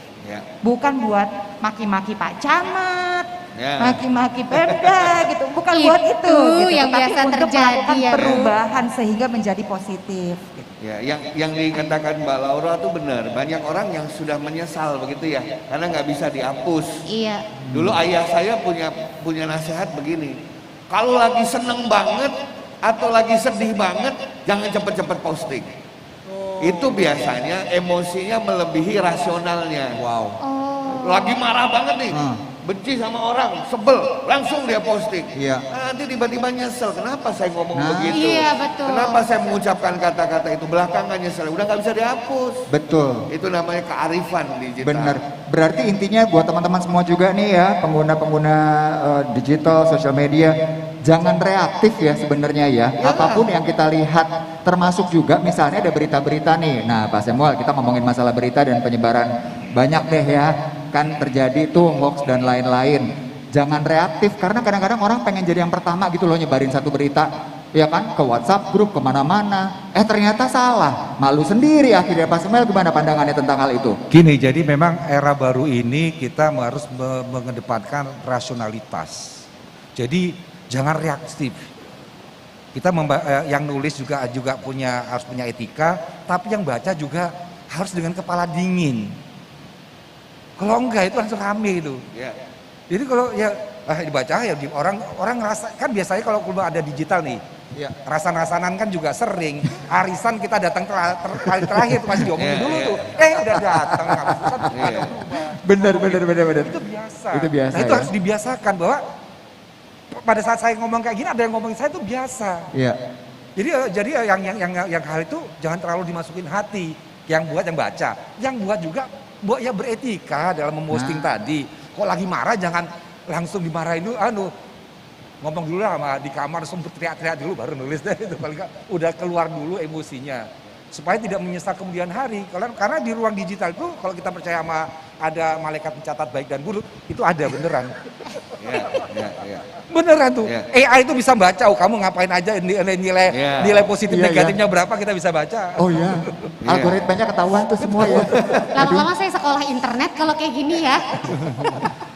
Bukan buat maki-maki Pak Camat, maki-maki Pemda gitu, bukan buat itu gitu, yang tapi biasa untuk terjadi melakukan ya, Bu. perubahan sehingga menjadi positif. Gitu. Ya, yang dikatakan Mbak Laura tuh benar. Banyak orang yang sudah menyesal begitu ya, karena nggak bisa dihapus. Iya. Dulu ayah saya punya nasihat begini, kalau lagi seneng banget atau lagi sedih banget, jangan cepet-cepet posting. Itu biasanya emosinya melebihi rasionalnya. Lagi marah banget nih, benci sama orang, sebel, langsung dia posting. Nanti tiba-tiba nyesel, kenapa saya ngomong begitu? Iya, betul. Kenapa saya mengucapkan kata-kata itu? Belakangan nyesel, udah nggak bisa dihapus. Betul. Itu namanya kearifan digital. Bener. Berarti intinya buat teman-teman semua juga nih ya, pengguna-pengguna digital, sosial media, jangan reaktif ya sebenarnya ya. Apapun yang kita lihat, termasuk juga misalnya ada berita-berita nih. Nah Pak Samuel, kita ngomongin masalah berita dan penyebaran banyak deh ya. Kan terjadi tuh hoax dan lain-lain. Jangan reaktif, karena kadang-kadang orang pengen jadi yang pertama gitu loh nyebarin satu berita. Ya kan, ke WhatsApp grup, kemana-mana. Ternyata salah, malu sendiri akhirnya. Pak Samuel, gimana pandangannya tentang hal itu? Gini, jadi memang era baru ini kita harus mengedepankan rasionalitas. Jadi jangan reaktif. Kita yang nulis juga harus punya etika, tapi yang baca juga harus dengan kepala dingin. Kalau enggak itu langsung rame itu. Jadi kalau ya dibaca ya orang ngerasa, kan biasanya kalau ada digital nih, rasan-rasanan kan juga sering. Arisan kita datang kali terakhir masih diomongin dulu tuh. Udah datang. Bener. Itu biasa. Itu biasa. Nah itu ya? harus dibiasakan bahwa pada saat saya ngomong kayak gini ada yang ngomongin saya itu biasa. Jadi yang hal itu jangan terlalu dimasukin hati. Yang buat yang baca, yang buat juga buat ya beretika dalam memposting tadi. Kok lagi marah jangan langsung dimarahin dulu, ngomong dulu lah di kamar, langsung teriak-teriak dulu baru nulis deh itu, paling udah keluar dulu emosinya supaya tidak menyesal kemudian hari. Karena di ruang digital itu kalau kita percaya sama ada malaikat pencatat baik dan buruk, itu ada beneran. Beneran tuh. AI itu bisa baca, kamu ngapain aja, nilai positif negatifnya berapa kita bisa baca. Oh iya. Algoritmanya ketahuan tuh semua ya. Lama-lama saya sekolah internet kalau kayak gini ya.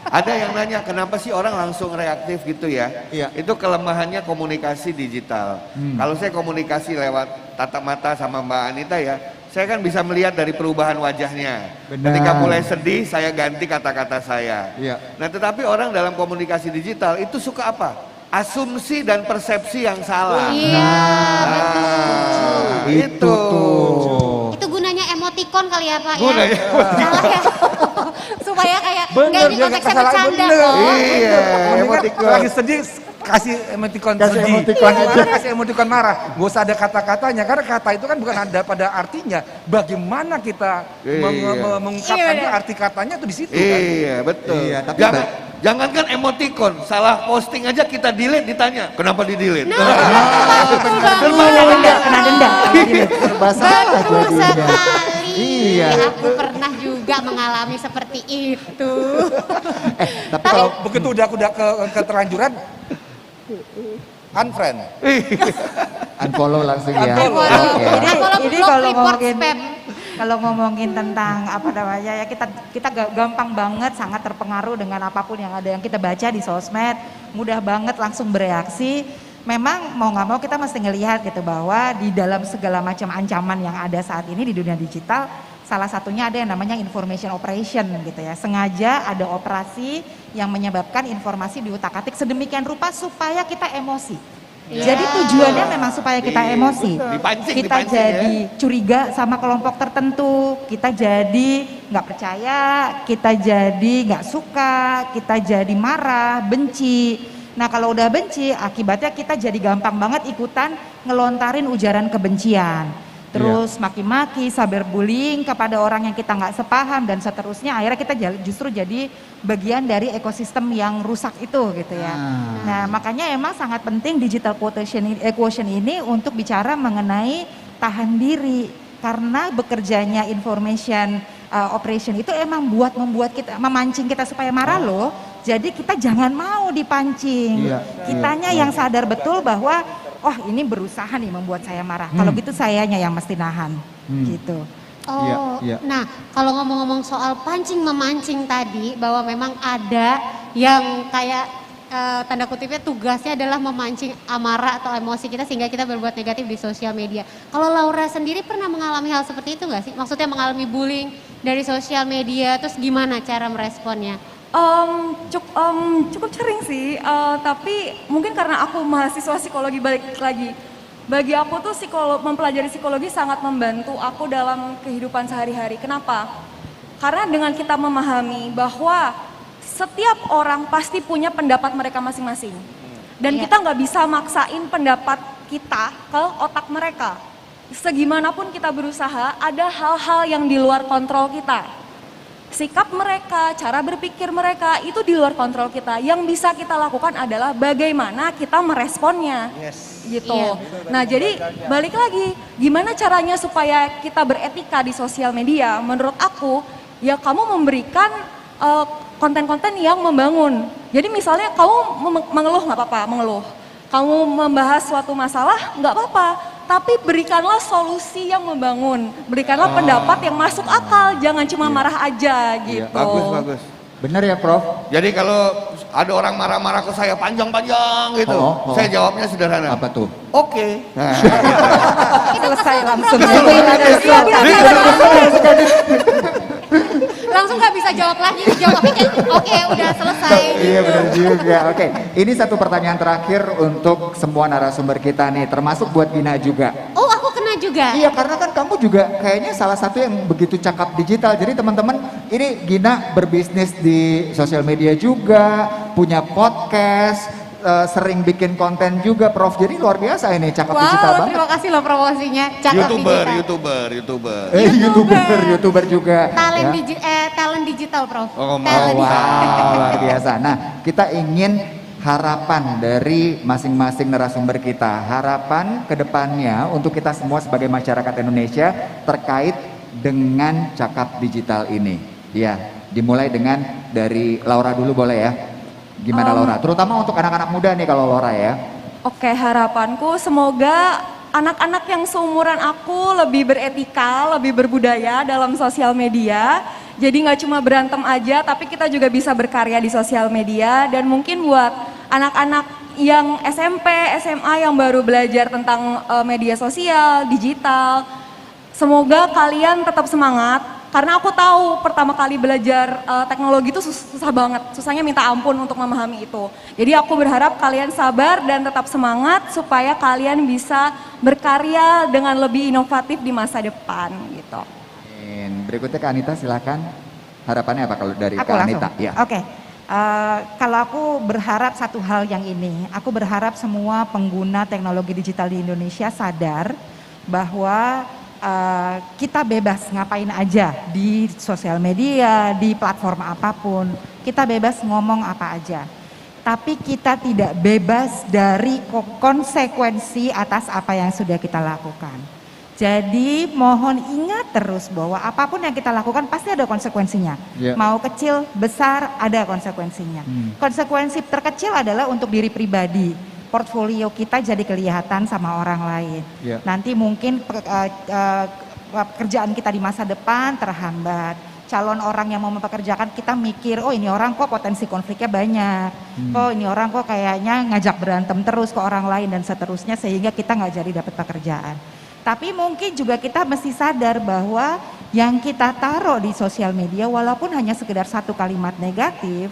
Ada yang nanya, kenapa sih orang langsung reaktif gitu ya? Itu kelemahannya komunikasi digital. Kalau saya komunikasi lewat tatap mata sama Mbak Anita ya, saya kan bisa melihat dari perubahan wajahnya. Ketika mulai sedih, saya ganti kata-kata saya. Nah, tetapi orang dalam komunikasi digital itu suka apa? Asumsi dan persepsi yang salah. Itu. Itu gunanya emoticon kali ya Pak Gunanya ya? Salah ya? Supaya kayak nggak ini konteksnya bercanda kok. Iya, emoticon. Lagi sedih kasih emoticon sedih. Kasih emoticon marah. Gak usah ada kata-katanya, karena kata itu kan bukan ada pada artinya. Bagaimana kita mengungkapkannya, arti katanya tuh di situ kan. Iya, betul. Jangankan emoticon, salah posting aja kita delete, ditanya kenapa di delete. Kena denda. Serba salah jadinya. Iya. Aku pernah juga mengalami seperti itu. Tapi kalau begitu udah ke terlanjuran, unfriend. Unfollow langsung ya. Ini kalau ngomongin tentang apa namanya ya, kita gampang banget sangat terpengaruh dengan apapun yang ada yang kita baca di sosmed, mudah banget langsung bereaksi. Memang mau nggak mau kita mesti ngelihat gitu bahwa di dalam segala macam ancaman yang ada saat ini di dunia digital, salah satunya ada yang namanya information operation gitu ya. Sengaja ada operasi yang menyebabkan informasi diutak-atik sedemikian rupa supaya kita emosi. Jadi tujuannya memang supaya kita emosi. Kita jadi curiga sama kelompok tertentu, kita jadi nggak percaya, kita jadi nggak suka, kita jadi marah, benci. Nah kalau udah benci, akibatnya kita jadi gampang banget ikutan ngelontarin ujaran kebencian. Terus maki-maki, cyberbullying kepada orang yang kita nggak sepaham dan seterusnya. Akhirnya kita justru jadi bagian dari ekosistem yang rusak itu gitu ya. Nah makanya emang sangat penting digital quotient ini untuk bicara mengenai tahan diri. Karena bekerjanya information operation itu emang membuat kita, memancing kita supaya marah loh. Jadi kita jangan mau dipancing. Kitanya yang sadar betul bahwa oh ini berusaha nih membuat saya marah. Kalau gitu sayanya yang mesti nahan gitu. Nah kalau ngomong-ngomong soal pancing memancing tadi, bahwa memang ada yang kayak tanda kutipnya tugasnya adalah memancing amarah atau emosi kita sehingga kita berbuat negatif di sosial media. Kalau Laura sendiri pernah mengalami hal seperti itu nggak sih? Maksudnya mengalami bullying dari sosial media, terus gimana cara meresponnya? Cukup sering sih, tapi mungkin karena aku mahasiswa psikologi balik lagi. Bagi aku tuh mempelajari psikologi sangat membantu aku dalam kehidupan sehari-hari. Kenapa? Karena dengan kita memahami bahwa setiap orang pasti punya pendapat mereka masing-masing. Dan kita nggak bisa maksain pendapat kita ke otak mereka. Segimanapun kita berusaha, ada hal-hal yang di luar kontrol kita. Sikap mereka, cara berpikir mereka itu di luar kontrol kita. Yang bisa kita lakukan adalah bagaimana kita meresponnya, gitu. Nah jadi balik lagi, gimana caranya supaya kita beretika di sosial media? Menurut aku, ya kamu memberikan konten-konten yang membangun. Jadi misalnya kamu mengeluh nggak apa-apa, mengeluh. Kamu membahas suatu masalah nggak apa-apa. Tapi berikanlah solusi yang membangun, berikanlah pendapat yang masuk akal, jangan cuma marah aja gitu. Bagus. Benar ya Prof? Jadi kalau ada orang marah-marah ke saya panjang-panjang gitu, saya jawabnya sederhana. Apa tuh? Oke. Selesai langsung. Langsung nggak bisa jawab lagi, jawabnya kayak oke udah selesai. Iya benar juga. Oke, ini satu pertanyaan terakhir untuk semua narasumber kita nih, termasuk buat Gina juga. Oh aku kena juga? Iya karena kan kamu juga kayaknya salah satu yang begitu cakap digital. Jadi teman-teman, ini Gina berbisnis di sosial media juga, punya podcast, sering bikin konten juga Prof. Jadi luar biasa ini cakap digital banget. Terima kasih loh promosinya. Cakap YouTuber juga. Talent digital Prof. Oh, luar biasa. Nah kita ingin harapan dari masing-masing narasumber kita. Harapan kedepannya untuk kita semua sebagai masyarakat Indonesia terkait dengan cakap digital ini. Ya, dimulai dengan dari Laura dulu boleh ya? Gimana Laura? Terutama untuk anak-anak muda nih kalau Laura ya. Oke, harapanku semoga anak-anak yang seumuran aku lebih beretika, lebih berbudaya dalam sosial media. Jadi nggak cuma berantem aja, tapi kita juga bisa berkarya di sosial media. Dan mungkin buat anak-anak yang SMP, SMA yang baru belajar tentang media sosial, digital, semoga kalian tetap semangat. Karena aku tahu pertama kali belajar teknologi itu susah banget, susahnya minta ampun untuk memahami itu. Jadi aku berharap kalian sabar dan tetap semangat supaya kalian bisa berkarya dengan lebih inovatif di masa depan gitu. Berikutnya Kak Anita silakan. Harapannya apa kalau dari Kak Anita? Ya. Oke. Kalau aku berharap satu hal yang ini, aku berharap semua pengguna teknologi digital di Indonesia sadar bahwa kita bebas ngapain aja di sosial media, di platform apapun. Kita bebas ngomong apa aja. Tapi kita tidak bebas dari konsekuensi atas apa yang sudah kita lakukan. Jadi mohon ingat terus bahwa apapun yang kita lakukan pasti ada konsekuensinya. Mau kecil, besar, ada konsekuensinya. Konsekuensi terkecil adalah untuk diri pribadi. portfolio kita jadi kelihatan sama orang lain. Nanti mungkin pekerjaan kita di masa depan terhambat. Calon orang yang mau mempekerjakan kita mikir, oh ini orang kok potensi konfliknya banyak, oh ini orang kok kayaknya ngajak berantem terus ke orang lain dan seterusnya, sehingga kita nggak jadi dapat pekerjaan. Tapi mungkin juga kita mesti sadar bahwa yang kita taruh di sosial media walaupun hanya sekedar satu kalimat negatif,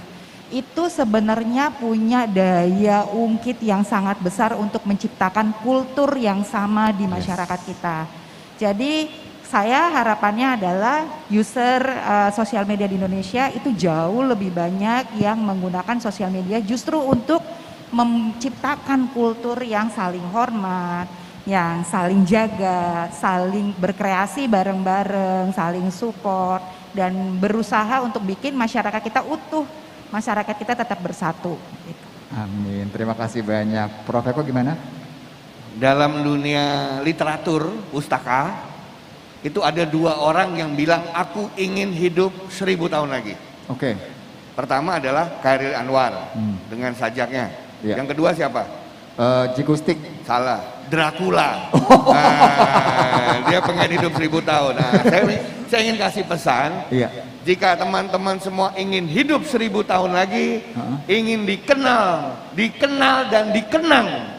itu sebenarnya punya daya ungkit yang sangat besar untuk menciptakan kultur yang sama di masyarakat kita. Jadi saya harapannya adalah user sosial media di Indonesia itu jauh lebih banyak yang menggunakan sosial media justru untuk menciptakan kultur yang saling hormat, yang saling jaga, saling berkreasi bareng-bareng, saling support, dan berusaha untuk bikin masyarakat kita utuh, masyarakat kita tetap bersatu. Amin, terima kasih banyak. Prof Eko gimana? Dalam dunia literatur, pustaka, itu ada dua orang yang bilang aku ingin hidup 1000 tahun lagi. Oke. Pertama adalah Khairil Anwar dengan sajaknya. Yang kedua siapa? Jikustik. Salah, Dracula. Dia pengen hidup 1000 tahun. Nah, saya ingin kasih pesan. Jika teman-teman semua ingin hidup 1000 tahun lagi, ingin dikenal dan dikenang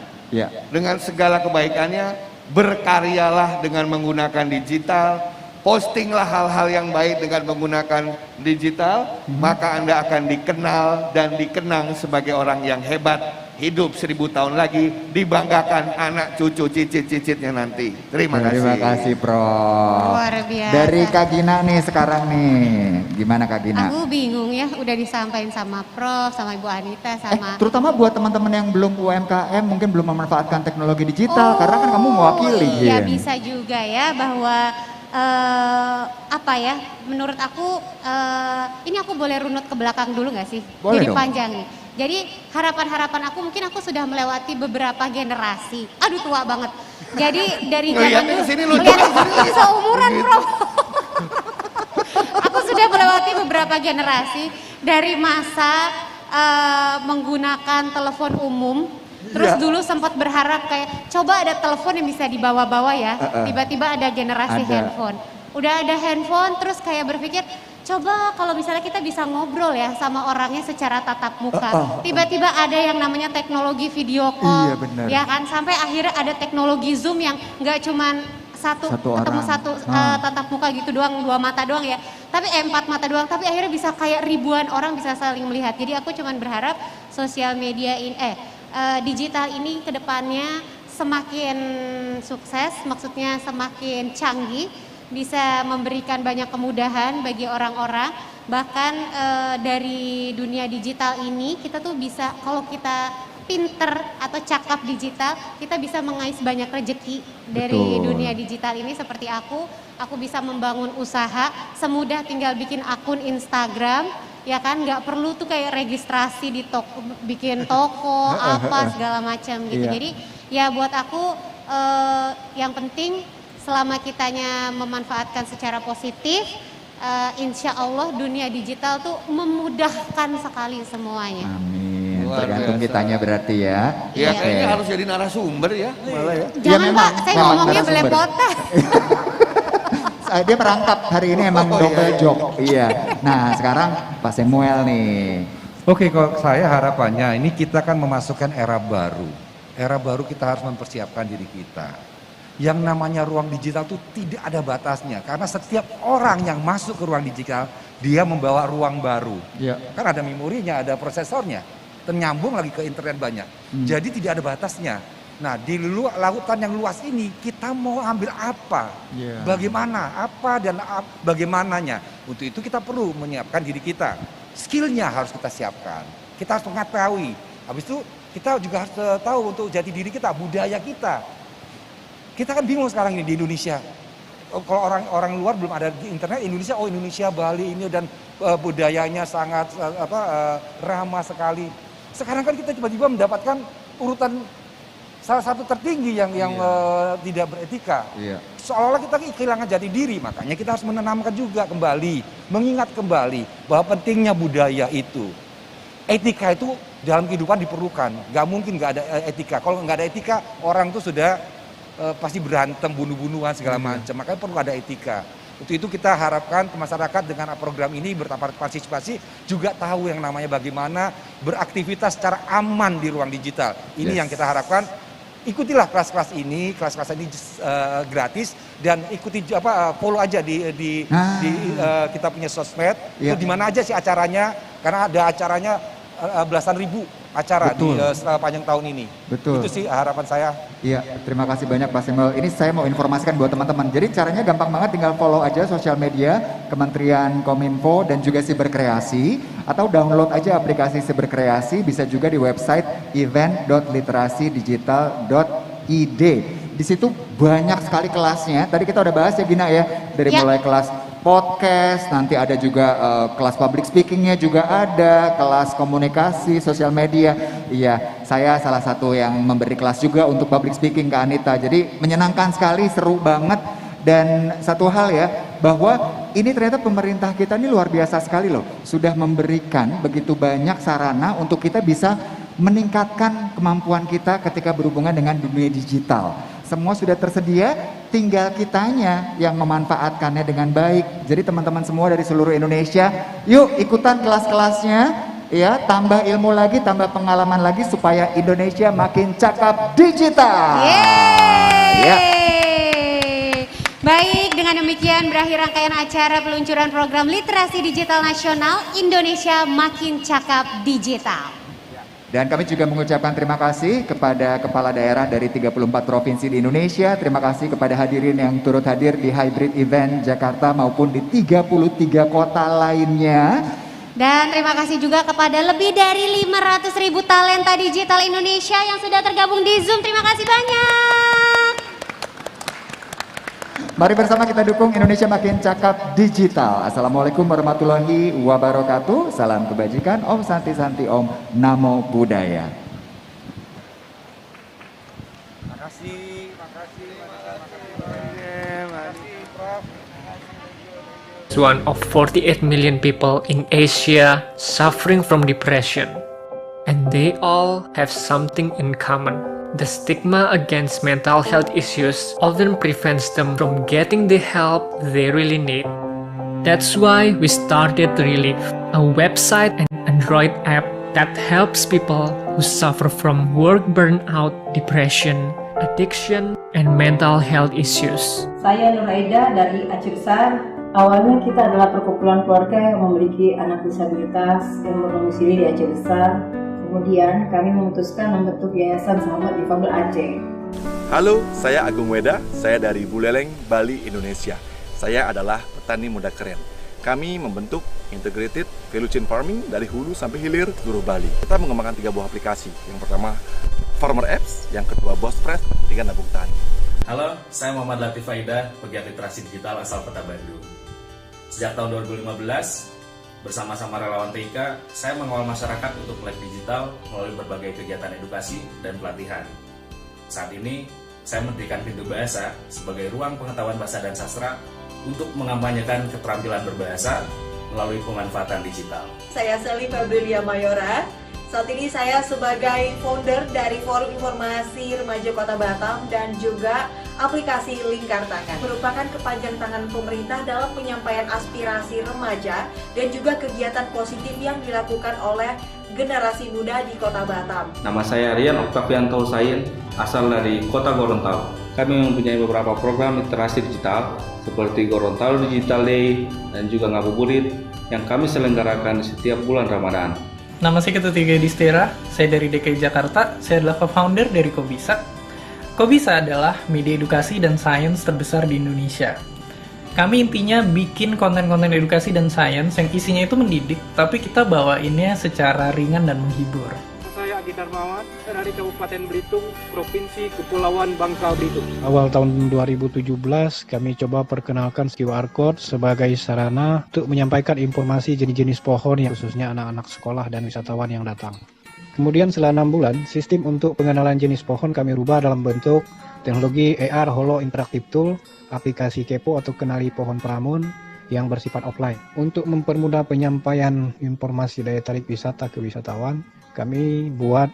dengan segala kebaikannya, berkaryalah dengan menggunakan digital, postinglah hal-hal yang baik dengan menggunakan digital, maka Anda akan dikenal dan dikenang sebagai orang yang hebat, hidup 1000 tahun lagi, dibanggakan anak cucu cicit-cicitnya nanti. Terima kasih Prof. Luar biasa. Dari Kak Gina nih sekarang nih, gimana Kak Gina? Aku bingung ya, udah disampaikan sama Prof, sama Ibu Anita, sama terutama buat teman-teman yang belum UMKM, mungkin belum memanfaatkan teknologi digital, karena kan kamu mewakili. Iya bisa juga ya, bahwa apa ya, menurut aku ini aku boleh runut ke belakang dulu nggak sih? Boleh jadi dong. panjang nih. Jadi harapan-harapan aku, mungkin aku sudah melewati beberapa generasi. Aduh tua banget. Jadi dari zaman dulu, seumuran Prof. Aku sudah melewati beberapa generasi dari masa menggunakan telepon umum. Terus dulu sempat berharap kayak coba ada telepon yang bisa dibawa-bawa ya. Tiba-tiba ada generasi handphone. Udah ada handphone, terus kayak berpikir coba kalau misalnya kita bisa ngobrol ya sama orangnya secara tatap muka. Tiba-tiba ada yang namanya teknologi video call. Iya, benar. Ya kan, sampai akhirnya ada teknologi Zoom yang nggak cuman ketemu satu tatap muka gitu doang, 2 mata doang ya. Tapi 4 mata doang, tapi akhirnya bisa kayak ribuan orang bisa saling melihat. Jadi aku cuman berharap sosial media ini digital ini kedepannya semakin sukses, maksudnya semakin canggih, bisa memberikan banyak kemudahan bagi orang-orang. Bahkan dari dunia digital ini kita tuh bisa, kalau kita pinter atau cakap digital, kita bisa mengais banyak rezeki dari dunia digital ini. Seperti aku bisa membangun usaha semudah tinggal bikin akun Instagram, ya kan, nggak perlu tuh kayak registrasi di toko, bikin toko apa segala macam gitu. Jadi ya buat aku yang penting selama kitanya memanfaatkan secara positif, insya Allah dunia digital tuh memudahkan sekali semuanya. Amin. Tergantung kitanya berarti ya. Ya kayaknya harus jadi narasumber ya, malah ya. Jangan Pak, saya ngomongnya belepotan. Dia merangkap hari ini emang double job. Iya. Nah sekarang Pak Samuel nih. Oke, kalau saya harapannya ini kita kan memasukkan era baru. Era baru kita harus mempersiapkan diri kita. Yang namanya ruang digital itu tidak ada batasnya. Karena setiap orang yang masuk ke ruang digital, dia membawa ruang baru. Kan ada memorinya, ada prosesornya. Ternyambung lagi ke internet banyak. Jadi tidak ada batasnya. Nah di lautan yang luas ini kita mau ambil apa? Bagaimana? Apa dan bagaimananya? Untuk itu kita perlu menyiapkan diri kita. Skillnya harus kita siapkan. Kita harus mengetahui. Habis itu kita juga harus tahu untuk jati diri kita, budaya kita. Kita kan bingung sekarang ini di Indonesia. Kalau orang luar belum ada di internet, Indonesia, oh Indonesia, Bali ini dan budayanya sangat ramah sekali. Sekarang kan kita tiba-tiba mendapatkan urutan salah satu tertinggi yang tidak beretika. Seolah-olah kita kehilangan jati diri, makanya kita harus menanamkan juga kembali, mengingat kembali bahwa pentingnya budaya itu. Etika itu dalam kehidupan diperlukan. Nggak mungkin nggak ada etika. Kalau nggak ada etika, orang tuh sudah pasti berantem, bunuh-bunuhan segala macam. Makanya perlu ada etika. Untuk itu kita harapkan masyarakat dengan program ini berpartisipasi juga tahu yang namanya bagaimana beraktivitas secara aman di ruang digital. Ini yang kita harapkan. Ikutilah kelas-kelas ini gratis dan ikuti follow aja di kita punya sosmed. Itu di mana aja sih acaranya? Karena ada acaranya belasan ribu acara di sepanjang tahun ini. Betul. Itu sih harapan saya. Iya, terima kasih banyak Pak Samuel. Ini saya mau informasikan buat teman-teman. Jadi caranya gampang banget, tinggal follow aja sosial media Kementerian Kominfo dan juga Siberkreasi, atau download aja aplikasi Siberkreasi, bisa juga di website event.literasidigital.id. Di situ banyak sekali kelasnya. Tadi kita udah bahas ya Gina ya, dari mulai kelas podcast, nanti ada juga kelas public speakingnya juga ada, kelas komunikasi, sosial media. Iya, saya salah satu yang memberi kelas juga untuk public speaking ke Anita. Jadi menyenangkan sekali, seru banget. Dan satu hal ya, bahwa ini ternyata pemerintah kita ini luar biasa sekali loh. Sudah memberikan begitu banyak sarana untuk kita bisa meningkatkan kemampuan kita ketika berhubungan dengan dunia digital. Semua sudah tersedia, tinggal kitanya yang memanfaatkannya dengan baik. Jadi teman-teman semua dari seluruh Indonesia, yuk ikutan kelas-kelasnya, ya, tambah ilmu lagi, tambah pengalaman lagi supaya Indonesia makin cakap digital. Yeay. Baik, dengan demikian berakhir rangkaian acara peluncuran program Literasi Digital Nasional Indonesia Makin Cakap Digital. Dan kami juga mengucapkan terima kasih kepada kepala daerah dari 34 provinsi di Indonesia. Terima kasih kepada hadirin yang turut hadir di hybrid event Jakarta maupun di 33 kota lainnya. Dan terima kasih juga kepada lebih dari 500.000 talenta digital Indonesia yang sudah tergabung di Zoom. Terima kasih banyak. Mari bersama kita dukung Indonesia Makin Cakap Digital. Assalamualaikum warahmatullahi wabarakatuh. Salam kebajikan, Om Santi Santi Om, Namo Buddhaya. One of 48 million people in Asia suffering from depression, and they all have something in common. The stigma against mental health issues often prevents them from getting the help they really need. That's why we started Relief, a website and Android app that helps people who suffer from work burnout, depression, addiction, and mental health issues. Saya Nuraida dari Aceh Besar. Awalnya kita adalah perkumpulan keluarga yang memiliki anak disabilitas yang berdomisili di Aceh Besar. Kemudian kami memutuskan membentuk Yayasan Sahabat Difabel Aceh. Halo, saya Agung Weda, saya dari Buleleng, Bali, Indonesia. Saya adalah petani muda keren. Kami membentuk Integrated Value Chain Farming dari hulu sampai hilir seluruh Bali. Kita mengembangkan 3 buah aplikasi. Yang pertama, Farmer Apps, yang kedua, Bosspress, ketiga, Nabung Tani. Halo, saya Muhammad Latif Faida, pegiat literasi digital asal Kota Bandung. Sejak tahun 2015, bersama-sama relawan TIK, saya mengawal masyarakat untuk melek digital melalui berbagai kegiatan edukasi dan pelatihan. Saat ini, saya mendirikan Pintu Bahasa sebagai ruang pengetahuan bahasa dan sastra untuk mengampanyekan keterampilan berbahasa melalui pemanfaatan digital. Saya Seli Fabrilia Mayora. Saat ini saya sebagai founder dari Forum Informasi Remaja Kota Batam dan juga aplikasi Lingkar Tangan. Merupakan kepanjang tangan pemerintah dalam penyampaian aspirasi remaja dan juga kegiatan positif yang dilakukan oleh generasi muda di Kota Batam. Nama saya Rian Octavianto Husain, asal dari Kota Gorontalo. Kami mempunyai beberapa program literasi digital seperti Gorontalo Digital Day dan juga Ngabuburit yang kami selenggarakan di setiap bulan Ramadan. Nama saya Ketut Distera, saya dari DKI Jakarta, saya adalah co-founder dari Kobisa. Kobisa adalah media edukasi dan sains terbesar di Indonesia. Kami intinya bikin konten-konten edukasi dan sains yang isinya itu mendidik, tapi kita bawainnya secara ringan dan menghibur. Saya Adi Darmawan dari Kabupaten Belitung, Provinsi Kepulauan Bangka Belitung. Awal tahun 2017 kami coba perkenalkan QR Code sebagai sarana untuk menyampaikan informasi jenis-jenis pohon yang khususnya anak-anak sekolah dan wisatawan yang datang. Kemudian setelah 6 bulan, sistem untuk pengenalan jenis pohon kami rubah dalam bentuk teknologi AR Holo Interactive Tool, aplikasi Kepo atau Kenali Pohon Pramun yang bersifat offline. Untuk mempermudah penyampaian informasi daya tarik wisata ke wisatawan, kami buat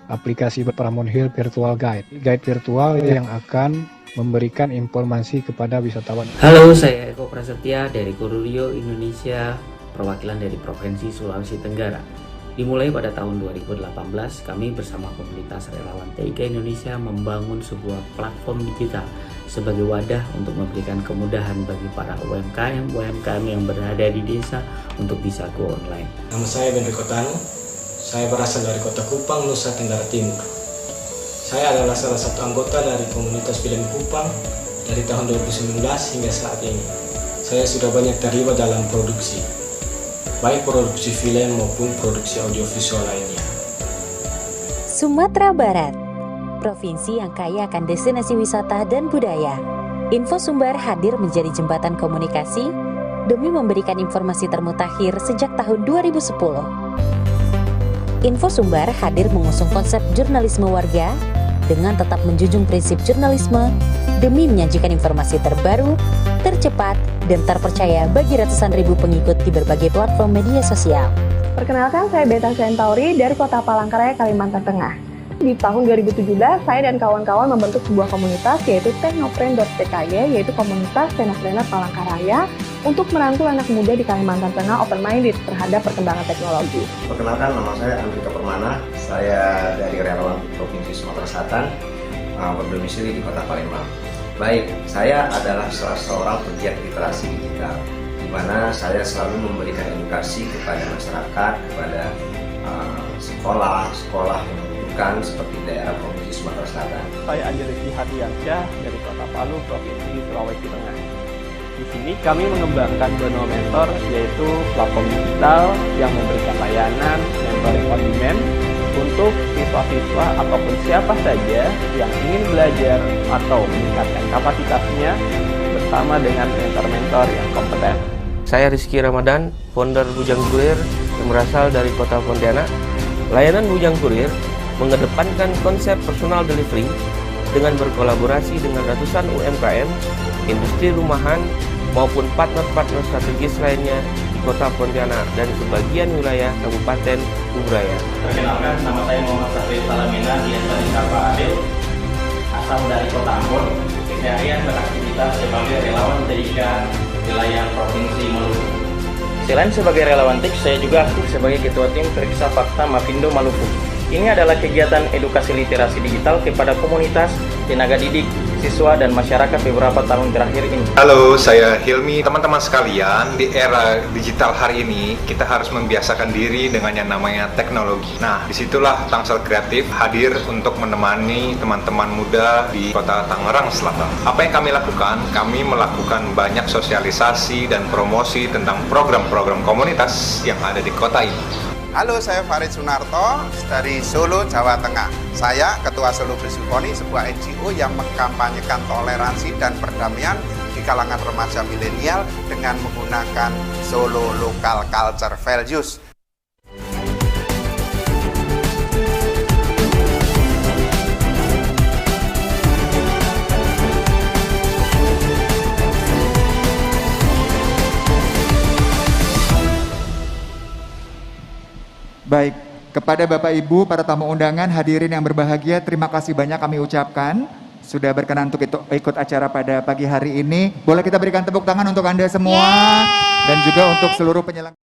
aplikasi Pramun Hill Virtual Guide. Guide virtual yang akan memberikan informasi kepada wisatawan. Halo, saya Eko Prasetya dari Korurio Indonesia, perwakilan dari Provinsi Sulawesi Tenggara. Dimulai pada tahun 2018, kami bersama komunitas relawan TIK Indonesia membangun sebuah platform digital sebagai wadah untuk memberikan kemudahan bagi para UMKM yang berada di desa untuk bisa go online. Nama saya Ben Rikotanu, saya berasal dari Kota Kupang, Nusa Tenggara Timur. Saya adalah salah satu anggota dari komunitas film Kupang dari tahun 2019 hingga saat ini. Saya sudah banyak terlibat dalam produksi, baik produksi film maupun produksi audiovisual lainnya. Sumatera Barat, provinsi yang kaya akan destinasi wisata dan budaya. Info Sumbar hadir menjadi jembatan komunikasi demi memberikan informasi termutakhir sejak tahun 2010. Info Sumbar hadir mengusung konsep jurnalisme warga dengan tetap menjunjung prinsip jurnalisme demi menyajikan informasi terbaru, tercepat, dan terpercaya bagi ratusan ribu pengikut di berbagai platform media sosial. Perkenalkan, saya Beta Centauri dari Kota Palangkaraya, Kalimantan Tengah. Di tahun 2017, saya dan kawan-kawan membentuk sebuah komunitas yaitu Teknotrain.tky, yaitu komunitas tenis-trainer Palangkaraya untuk merangkul anak muda di Kalimantan Tengah open-minded terhadap perkembangan teknologi. Perkenalkan, nama saya Andrika Permana, saya dari relawan Provinsi Sumatera Selatan, berdomisili di Kota Palembang. Baik, saya adalah salah seorang pegiat literasi digital, di mana saya selalu memberikan edukasi kepada masyarakat, kepada sekolah yang membutuhkan seperti daerah Provinsi Sumatera Selatan. Saya Angeliki Hadiansyah dari Kota Palu, Provinsi Sulawesi Tengah. Di sini kami mengembangkan Bono Mentor, yaitu platform digital yang memberikan layanan mentoring on demand untuk siswa-siswa ataupun siapa saja yang ingin belajar atau meningkatkan kapasitasnya bersama dengan mentor-mentor yang kompeten. Saya Rizky Ramadan, founder Bujang Kurir yang berasal dari Kota Pontianak. Layanan Bujang Kurir mengedepankan konsep personal delivery dengan berkolaborasi dengan ratusan UMKM, industri rumahan, maupun partner-partner strategis lainnya di Kota Pontianak dan sebagian wilayah Kabupaten Kuburaya. Perkenalkan, nama saya Muhammad Safri Salamina, biasa disapa Adil, asal dari Kota Ambon. Keseharian beraktivitas sebagai relawan TIK wilayah Provinsi Maluku. Selain sebagai relawan TIK, saya juga aktif sebagai Ketua Tim Periksa Fakta Mafindo Maluku. Ini adalah kegiatan edukasi literasi digital kepada komunitas, tenaga didik, siswa, dan masyarakat beberapa tahun terakhir ini. Halo, saya Hilmi. Teman-teman sekalian, di era digital hari ini, kita harus membiasakan diri dengan yang namanya teknologi. Nah, disitulah Tangsel Kreatif hadir untuk menemani teman-teman muda di Kota Tangerang Selatan. Apa yang kami lakukan? Kami melakukan banyak sosialisasi dan promosi tentang program-program komunitas yang ada di kota ini. Halo, saya Farid Sunarto dari Solo, Jawa Tengah. Saya Ketua Solo Bersimfoni, sebuah NGO yang mengkampanyekan toleransi dan perdamaian di kalangan remaja milenial dengan menggunakan Solo Local Culture Values. Baik, kepada Bapak Ibu, para tamu undangan, hadirin yang berbahagia, terima kasih banyak kami ucapkan sudah berkenan untuk ikut acara pada pagi hari ini. Boleh kita berikan tepuk tangan untuk Anda semua dan juga untuk seluruh penyelenggara.